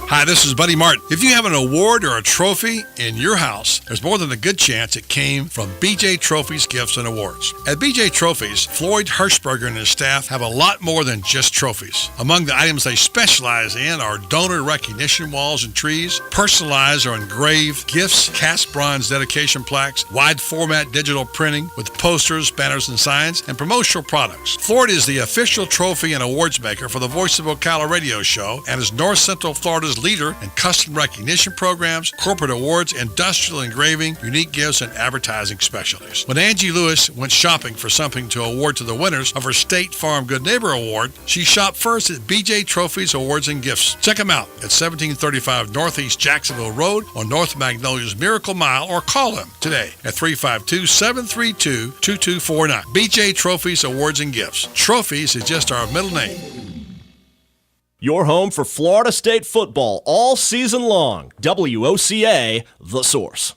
Hi, this is Buddy Martin. If you have an award or a trophy in your house, there's more than a good chance it came from BJ Trophies Gifts and Awards. At BJ Trophies, Floyd Hirschberger and his staff have a lot more than just trophies. Among the items they specialize in are donor recognition walls and trees, personalized or engraved gifts, cast bronze dedication plaques, wide format digital printing with posters, banners, and signs, and promotional products. Floyd is the official trophy and awards maker for the Voice of Ocala radio show and is North Central Florida's leader in custom recognition programs, corporate awards, industrial engraving, unique gifts, and advertising specialties. When Angie Lewis went shopping for something to award to the winners of her State Farm Good Neighbor Award, she shopped first at BJ Trophies Awards and Gifts. Check them out at 1735 Northeast Jacksonville Road on North Magnolia's Miracle Mile, or call them today at 352-732-2249. BJ Trophies Awards and Gifts. Trophies is just our middle name. Your home for Florida State football all season long. WOCA, The Source.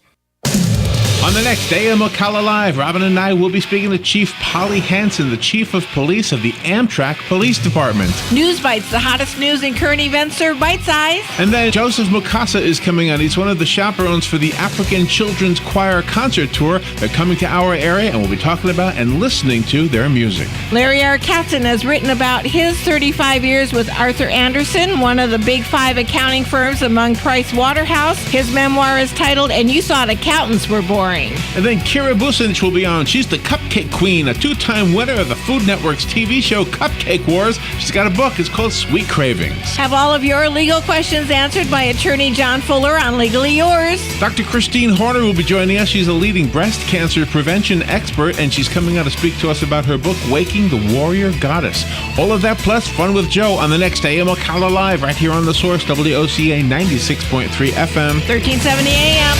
On the next AM Ocala Live, Robin and I will be speaking to Chief Polly Hansen, the Chief of Police of the Amtrak Police Department. News Bites, the hottest news and current events served bite-sized. And then Joseph Mukasa is coming on. He's one of the chaperones for the African Children's Choir Concert Tour. They're coming to our area, and we'll be talking about and listening to their music. Larry R. Katzen has written about his 35 years with Arthur Anderson, one of the big five accounting firms among Price Waterhouse. His memoir is titled, And You Thought Accountants Were Boring. And then Kira Bucinich will be on. She's the Cupcake Queen, a two-time winner of the Food Network's TV show Cupcake Wars. She's got a book. It's called Sweet Cravings. Have all of your legal questions answered by attorney John Fuller on Legally Yours. Dr. Christine Horner will be joining us. She's a leading breast cancer prevention expert, and she's coming out to speak to us about her book, Waking the Warrior Goddess. All of that plus Fun with Joe on the next AM Ocala Live right here on The Source, WOCA 96.3 FM. 1370 AM.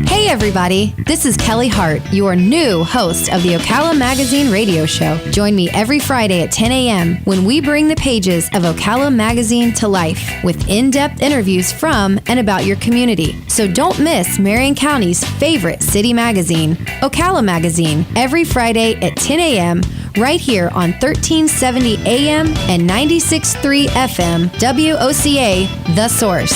Hey everybody, this is Kelly Hart, your new host of the Ocala Magazine radio show. Join me every Friday at 10 a.m. when we bring the pages of Ocala Magazine to life with in-depth interviews from and about your community. So don't miss Marion County's favorite city magazine, Ocala Magazine, every Friday at 10 a.m. right here on 1370 AM and 96.3 FM, WOCA, The Source.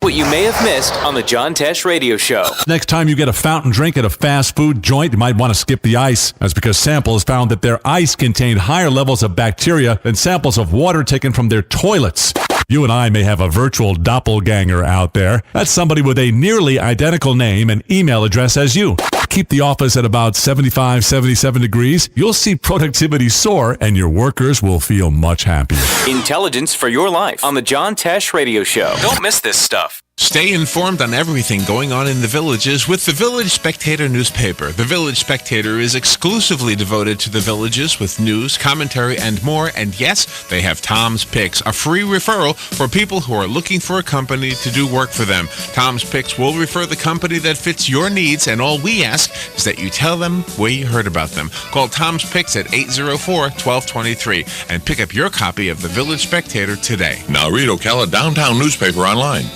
What you may have missed on the John Tesh Radio Show. Next time you get a fountain drink at a fast food joint, you might want to skip the ice. That's because samples found that their ice contained higher levels of bacteria than samples of water taken from their toilets. You and I may have a virtual doppelganger out there. That's somebody with a nearly identical name and email address as you. Keep the office at about 75, 77 degrees. You'll see productivity soar, and your workers will feel much happier. Intelligence for your life on the John Tesh Radio Show. Don't miss this stuff. Stay informed on everything going on in the villages with the Village Spectator newspaper. The Village Spectator is exclusively devoted to the villages with news, commentary, and more. And yes, they have Tom's Picks, a free referral for people who are looking for a company to do work for them. Tom's Picks will refer the company that fits your needs, and all we ask is that you tell them where you heard about them. Call Tom's Picks at 804-1223 and pick up your copy of the Village Spectator today. Now read Ocala Downtown newspaper online.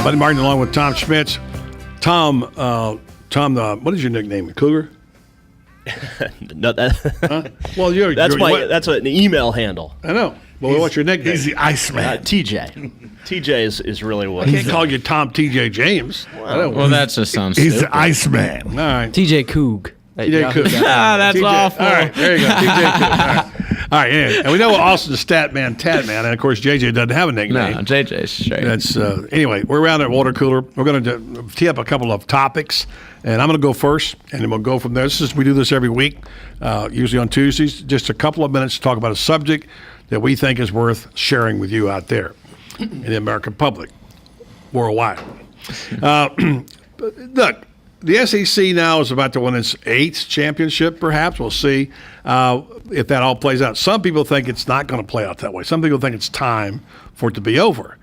Buddy Martin along with Tom Schmitz. Tom, what is your nickname? Cougar? No, that. Well, that's an email handle. I know. Well, what's your nickname? He's the Iceman. TJ. TJ is really what. I can't call you Tom TJ James. Well, that just sounds He's stupid. the Iceman. All right. TJ Coog. TJ Coog. That's TJ. awful. All right, there you go. TJ Coog. All right, yeah. And we know Austin's Statman, Tatman, and of course JJ doesn't have a nickname. No, JJ's straight. That's anyway. We're around at water cooler. We're going to tee up a couple of topics, and I'm going to go first, and then we'll go from there. We do this every week, usually on Tuesdays. Just a couple of minutes to talk about a subject that we think is worth sharing with you out there in the American public, worldwide. Look. The SEC now is about to win its 8th championship, perhaps. We'll see if that all plays out. Some people think it's not going to play out that way. Some people think it's time for it to be over.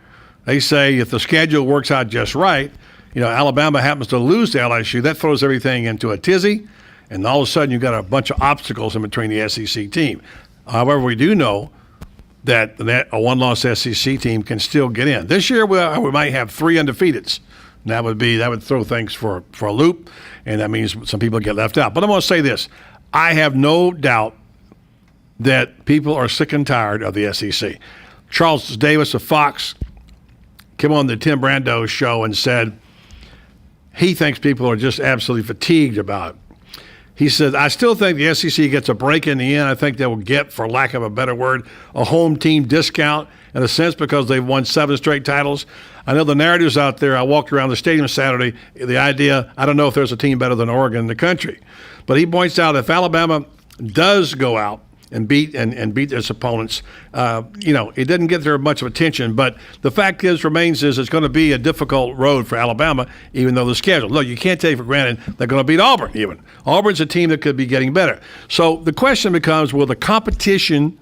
They say if the schedule works out just right, Alabama happens to lose to LSU, that throws everything into a tizzy, and all of a sudden you've got a bunch of obstacles in between the SEC team. However, we do know that a one-loss SEC team can still get in. This year we might have 3 undefeateds. That would throw things for a loop, and that means some people get left out. But I'm going to say this. I have no doubt that people are sick and tired of the SEC. Charles Davis of Fox came on the Tim Brando show and said he thinks people are just absolutely fatigued about it. He said, I still think the SEC gets a break in the end. I think they will get, for lack of a better word, a home team discount in a sense because they've won 7 straight titles. I know the narratives out there. I walked around the stadium Saturday. The idea, I don't know if there's a team better than Oregon in the country. But he points out if Alabama does go out and beat its opponents, it didn't get there much of attention. But the fact remains it's going to be a difficult road for Alabama, even though the schedule. Look, you can't take for granted they're going to beat Auburn even. Auburn's a team that could be getting better. So the question becomes, will the competition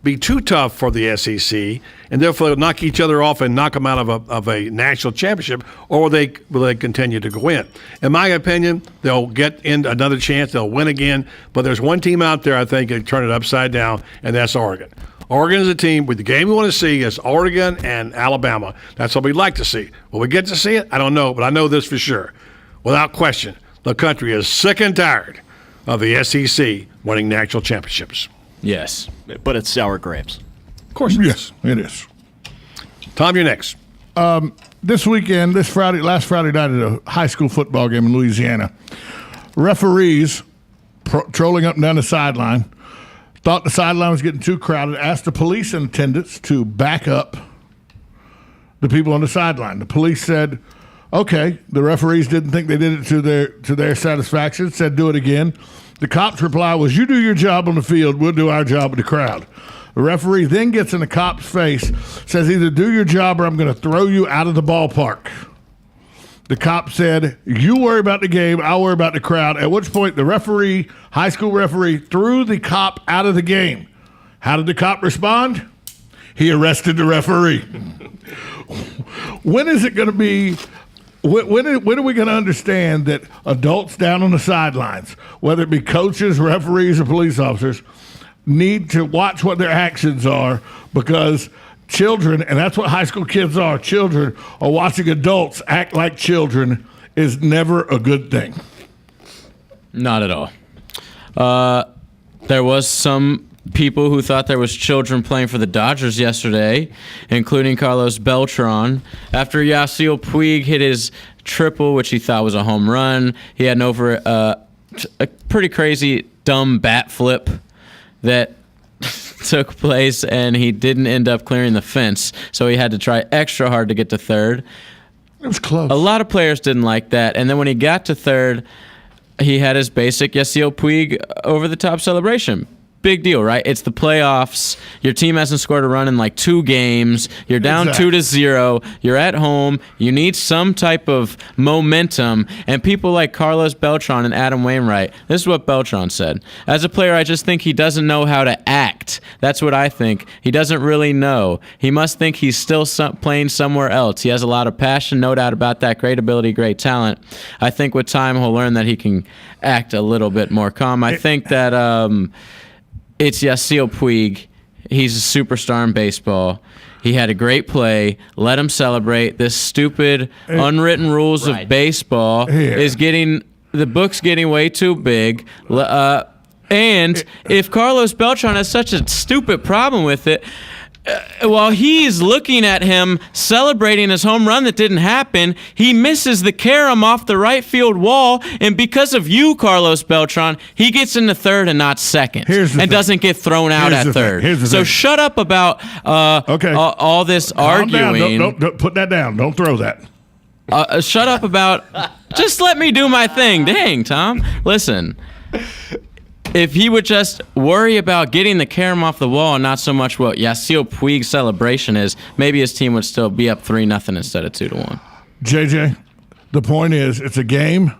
be too tough for the SEC, and therefore they'll knock each other off and knock them out of a national championship, or will they continue to go in? In my opinion, they'll get in another chance. They'll win again. But there's one team out there I think can turn it upside down, and that's Oregon. Oregon is a team with the game we want to see is Oregon and Alabama. That's what we'd like to see. Will we get to see it? I don't know, but I know this for sure. Without question, the country is sick and tired of the SEC winning national championships. Yes. But it's sour grapes. Of course it is. Yes, it is. Tom, you're next. This weekend, last Friday night at a high school football game in Louisiana, referees trolling up and down the sideline thought the sideline was getting too crowded, asked the police attendants to back up the people on the sideline. The police said, okay. The referees didn't think they did it to their satisfaction, said do it again. The cop's reply was, you do your job on the field, we'll do our job in the crowd. The referee then gets in the cop's face, says either do your job or I'm going to throw you out of the ballpark. The cop said, you worry about the game, I'll worry about the crowd, at which point the high school referee, threw the cop out of the game. How did the cop respond? He arrested the referee. When is it going to be... When are we going to understand that adults down on the sidelines, whether it be coaches, referees, or police officers, need to watch what their actions are because children, and that's what high school kids are, children are watching adults act like children is never a good thing. Not at all. There was some people who thought there was children playing for the Dodgers yesterday, including Carlos Beltran. After Yasiel Puig hit his triple, which he thought was a home run, he had a pretty crazy, dumb bat flip that took place, and he didn't end up clearing the fence, so he had to try extra hard to get to third. It was close. A lot of players didn't like that, and then when he got to third, he had his basic Yasiel Puig over-the-top celebration. Big deal, right? It's the playoffs. Your team hasn't scored a run in like 2 games. You're down 2-0. You're at home. You need some type of momentum. And people like Carlos Beltran and Adam Wainwright, this is what Beltran said. As a player, I just think he doesn't know how to act. That's what I think. He doesn't really know. He must think he's still playing somewhere else. He has a lot of passion, no doubt about that. Great ability, great talent. I think with time, he'll learn that he can act a little bit more calm. I think that... it's Yasiel Puig. He's a superstar in baseball. He had a great play. Let him celebrate. This stupid unwritten rules of baseball is getting the book's getting way too big. And if Carlos Beltran has such a stupid problem with it, while he's looking at him celebrating his home run that didn't happen, he misses the carom off the right field wall, and because of you, Carlos Beltran, he gets into third and not second, and doesn't get thrown out at third. So shut up about all this arguing. Don't put that down. Don't throw that. Shut up about... Just let me do my thing. Dang, Tom. Listen... If he would just worry about getting the carom off the wall and not so much what Yasiel Puig's celebration is, maybe his team would still be up 3-0 instead of 2-1. JJ, the point is, it's a game.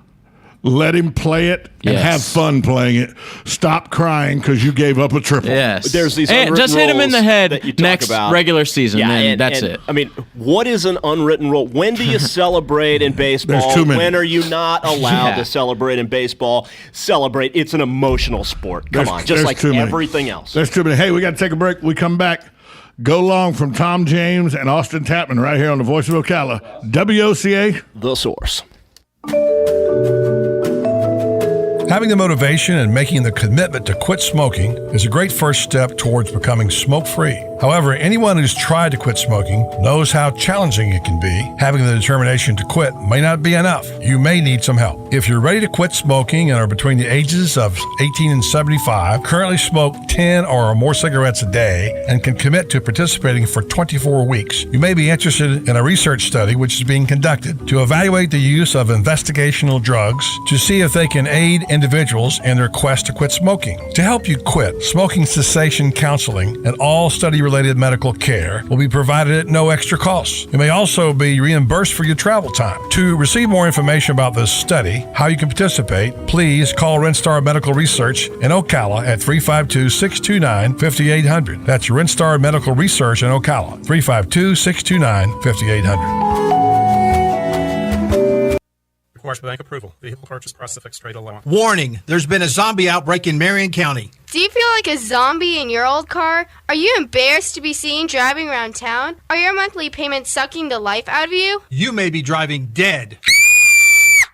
Let him play it and have fun playing it. Stop crying because you gave up a triple. Yes. There's these and just hit him in the head next about. Regular season, and that's it. I mean, what is an unwritten rule? When do you celebrate in baseball? There's too many. When are you not allowed to celebrate in baseball? Celebrate. It's an emotional sport. Come on, just like everything else. There's too many. Hey, we got to take a break. We come back. Go Long from Tom James and Austin Tapman right here on the Voice of Ocala. WOCA. The Source. Having the motivation and making the commitment to quit smoking is a great first step towards becoming smoke-free. However, anyone who's tried to quit smoking knows how challenging it can be. Having the determination to quit may not be enough. You may need some help. If you're ready to quit smoking and are between the ages of 18 and 75, currently smoke 10 or more cigarettes a day, and can commit to participating for 24 weeks, you may be interested in a research study which is being conducted to evaluate the use of investigational drugs to see if they can aid individuals in their quest to quit smoking. To help you quit, smoking cessation counseling and all study-related medical care will be provided at no extra cost. You may also be reimbursed for your travel time. To receive more information about this study, how you can participate, please call Rinstar Medical Research in Ocala at 352-629-5800. That's Rinstar Medical Research in Ocala, 352-629-5800. Requires bank approval. Vehicle purchase price of fixed rate allowance. Warning, there's been a zombie outbreak in Marion County. Do you feel like a zombie in your old car? Are you embarrassed to be seen driving around town? Are your monthly payments sucking the life out of you? You may be driving dead.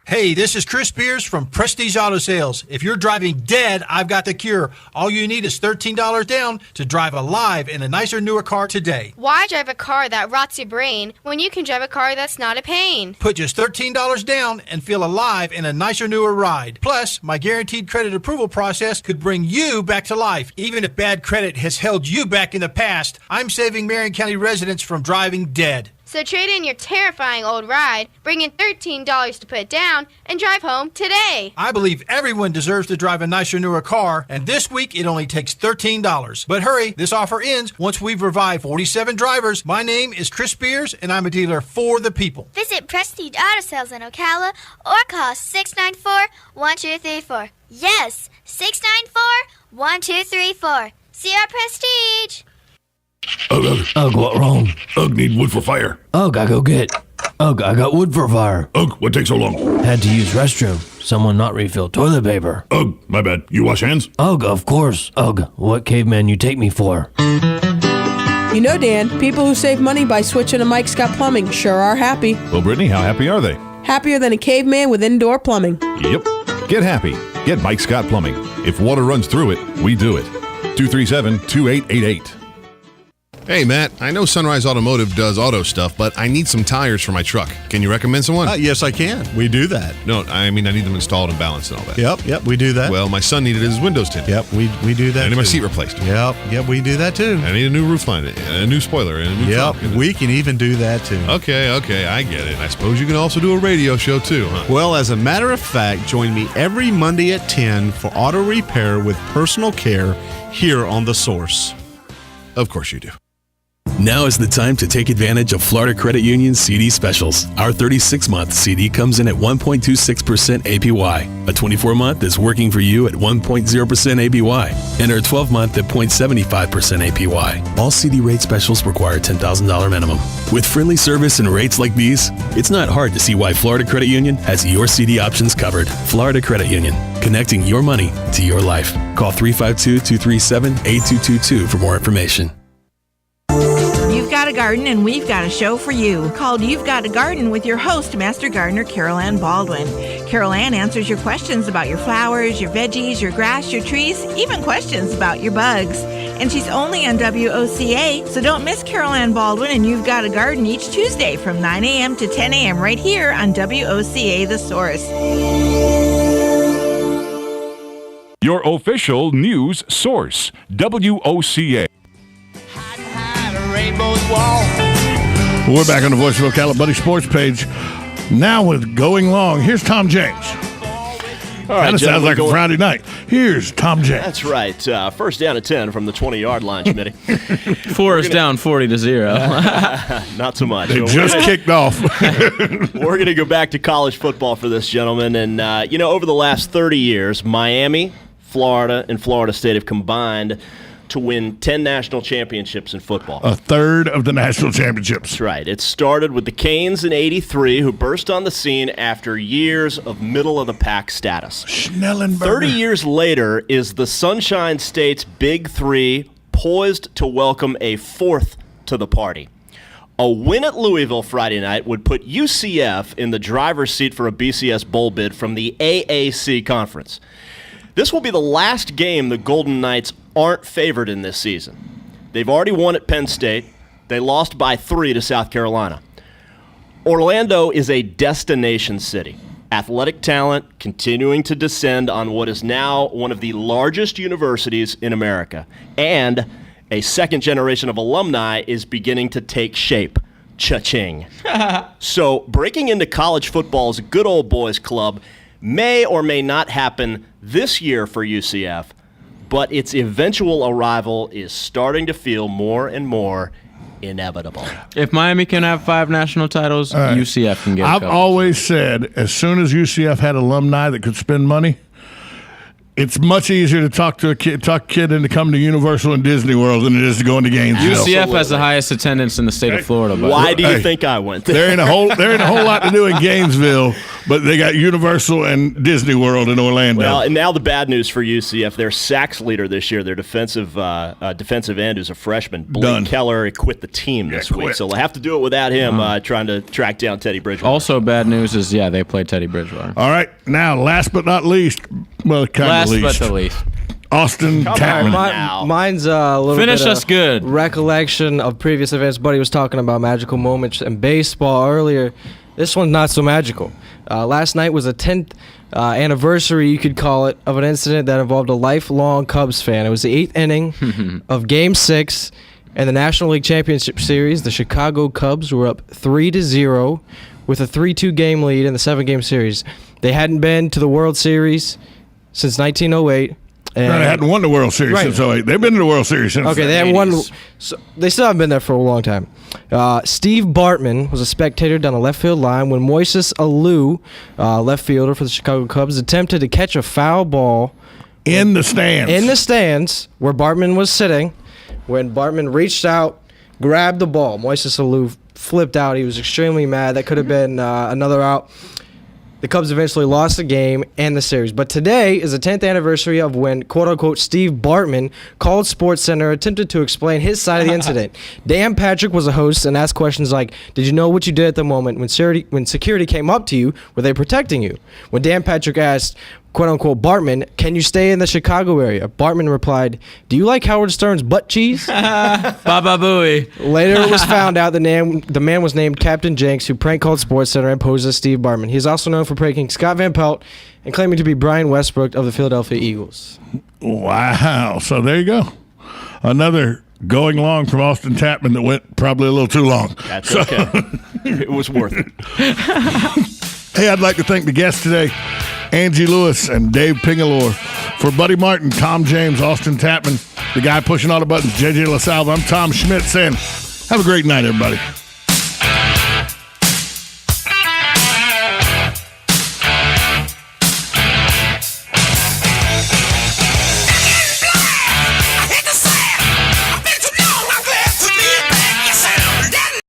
Hey, this is Chris Spears from Prestige Auto Sales. If you're driving dead, I've got the cure. All you need is $13 down to drive alive in a nicer, newer car today. Why drive a car that rots your brain when you can drive a car that's not a pain? Put just $13 down and feel alive in a nicer, newer ride. Plus, my guaranteed credit approval process could bring you back to life. Even if bad credit has held you back in the past, I'm saving Marion County residents from driving dead. So trade in your terrifying old ride, bring in $13 to put down, and drive home today. I believe everyone deserves to drive a nicer, newer car, and this week it only takes $13. But hurry, this offer ends once we've revived 47 drivers. My name is Chris Spears, and I'm a dealer for the people. Visit Prestige Auto Sales in Ocala or call 694-1234. Yes, 694-1234. See our Prestige. Ugh, what wrong? Ugh, need wood for fire. Ugh, I go get. Ugh, I got wood for fire. Ugh, what takes so long? Had to use restroom. Someone not refill toilet paper. Ugh, my bad. You wash hands? Ugh, of course. Ugh, what caveman you take me for? You know, Dan, people who save money by switching to Mike Scott Plumbing sure are happy. Well, Brittany, how happy are they? Happier than a caveman with indoor plumbing. Yep. Get happy. Get Mike Scott Plumbing. If water runs through it, we do it. 237-2888. Hey, Matt, I know Sunrise Automotive does auto stuff, but I need some tires for my truck. Can you recommend someone? Yes, I can. We do that. No, I mean I need them installed and balanced and all that. Yep, we do that. Well, my son needed his windows tinted. Yep, we do that. I need my seat replaced. Yep, we do that too. I need a new roof line, a new spoiler, and a new trunk. We can even do that too. Okay, I get it. I suppose you can also do a radio show too, huh? Well, as a matter of fact, join me every Monday at 10 for auto repair with personal care here on The Source. Of course you do. Now is the time to take advantage of Florida Credit Union's CD specials. Our 36-month CD comes in at 1.26% APY. A 24-month is working for you at 1.0% APY. And our 12-month at 0.75% APY. All CD rate specials require $10,000 minimum. With friendly service and rates like these, it's not hard to see why Florida Credit Union has your CD options covered. Florida Credit Union, connecting your money to your life. Call 352-237-8222 for more information. You've got a garden and we've got a show for you called You've Got a Garden with your host, Master Gardener Carol Ann Baldwin. Carol Ann answers your questions about your flowers, your veggies, your grass, your trees, even questions about your bugs. And she's only on WOCA, so don't miss Carol Ann Baldwin and You've Got a Garden each Tuesday from 9 a.m. to 10 a.m. right here on WOCA The Source. Your official news source, WOCA. We're back on the Voice of Ocala Buddy Sports page. Now with Going Long, here's Tom James. All right, kind of sounds like a Friday night. Here's Tom James. That's right. First down at 10 from the 20-yard line, Schmitty. Forest down 40-0. Not so much. They just kicked off. We're going to go back to college football for this gentleman. And, over the last 30 years, Miami, Florida, and Florida State have combined to win 10 national championships in football. A third of the national championships. That's right. It started with the Canes in '83, who burst on the scene after years of middle-of-the-pack status. Schnellenberger. 30 years later is the Sunshine State's Big Three poised to welcome a fourth to the party. A win at Louisville Friday night would put UCF in the driver's seat for a BCS bowl bid from the AAC conference. This will be the last game the Golden Knights aren't favored in this season. They've already won at Penn State. They lost by 3 to South Carolina. Orlando is a destination city. Athletic talent continuing to descend on what is now one of the largest universities in America. And a second generation of alumni is beginning to take shape. Cha-ching. So breaking into college football's good old boys club may or may not happen this year for UCF, but its eventual arrival is starting to feel more and more inevitable. If Miami can have 5 national titles, UCF can get a I've couple. always said, as soon as UCF had alumni that could spend money, it's much easier to talk a kid into coming to Universal and Disney World than it is to go into Gainesville. UCF has the highest attendance in the state of Florida. Why do you think I went there? There ain't a whole lot to do in Gainesville, but they got Universal and Disney World in Orlando. Well, and now the bad news for UCF, their sacks leader this year, their defensive end, who's a freshman, Blake Keller, quit the team this week. So they'll have to do it without him trying to track down Teddy Bridgewater. Also bad news is, they played Teddy Bridgewater. All right, now, last but not least, well, kind of Last but the least. Austin Tapman. Mine's a little Finish bit us of good. recollection of previous events. Buddy was talking about magical moments in baseball earlier. This one's not so magical. Last night was a 10th anniversary, you could call it, of an incident that involved a lifelong Cubs fan. It was the 8th inning of Game 6 in the National League Championship Series. The Chicago Cubs were up 3-0 with a 3-2 game lead in the 7-game series. They hadn't been to the World Series since 1908. And they hadn't won the World Series since 08. They've been to the World Series since they haven't won. So they still haven't been there for a long time. Steve Bartman was a spectator down the left field line when Moises Alou, left fielder for the Chicago Cubs, attempted to catch a foul ball in the stands. In the stands where Bartman was sitting. When Bartman reached out, grabbed the ball, Moises Alou flipped out. He was extremely mad. That could have been another out. The Cubs eventually lost the game and the series. But today is the 10th anniversary of when, quote-unquote, Steve Bartman called SportsCenter, attempted to explain his side of the incident. Dan Patrick was a host and asked questions like, did you know what you did at the moment when security came up to you? Were they protecting you? When Dan Patrick asked, quote-unquote Bartman, "Can you stay in the Chicago area?" Bartman replied, "Do you like Howard Stern's butt cheese?" Baba Booey. Later, it was found out the man was named Captain Jenks, who prank called SportsCenter and posed as Steve Bartman. He is also known for pranking Scott Van Pelt and claiming to be Brian Westbrook of the Philadelphia Eagles. Wow. So there you go. Another going long from Austin Tapman that went probably a little too long. That's okay. It was worth it. Hey, I'd like to thank the guests today, Angie Lewis and Dave Pingalore. For Buddy Martin, Tom James, Austin Tapman, the guy pushing all the buttons, JJ LaSalva, I'm Tom Schmidt saying, have a great night, everybody.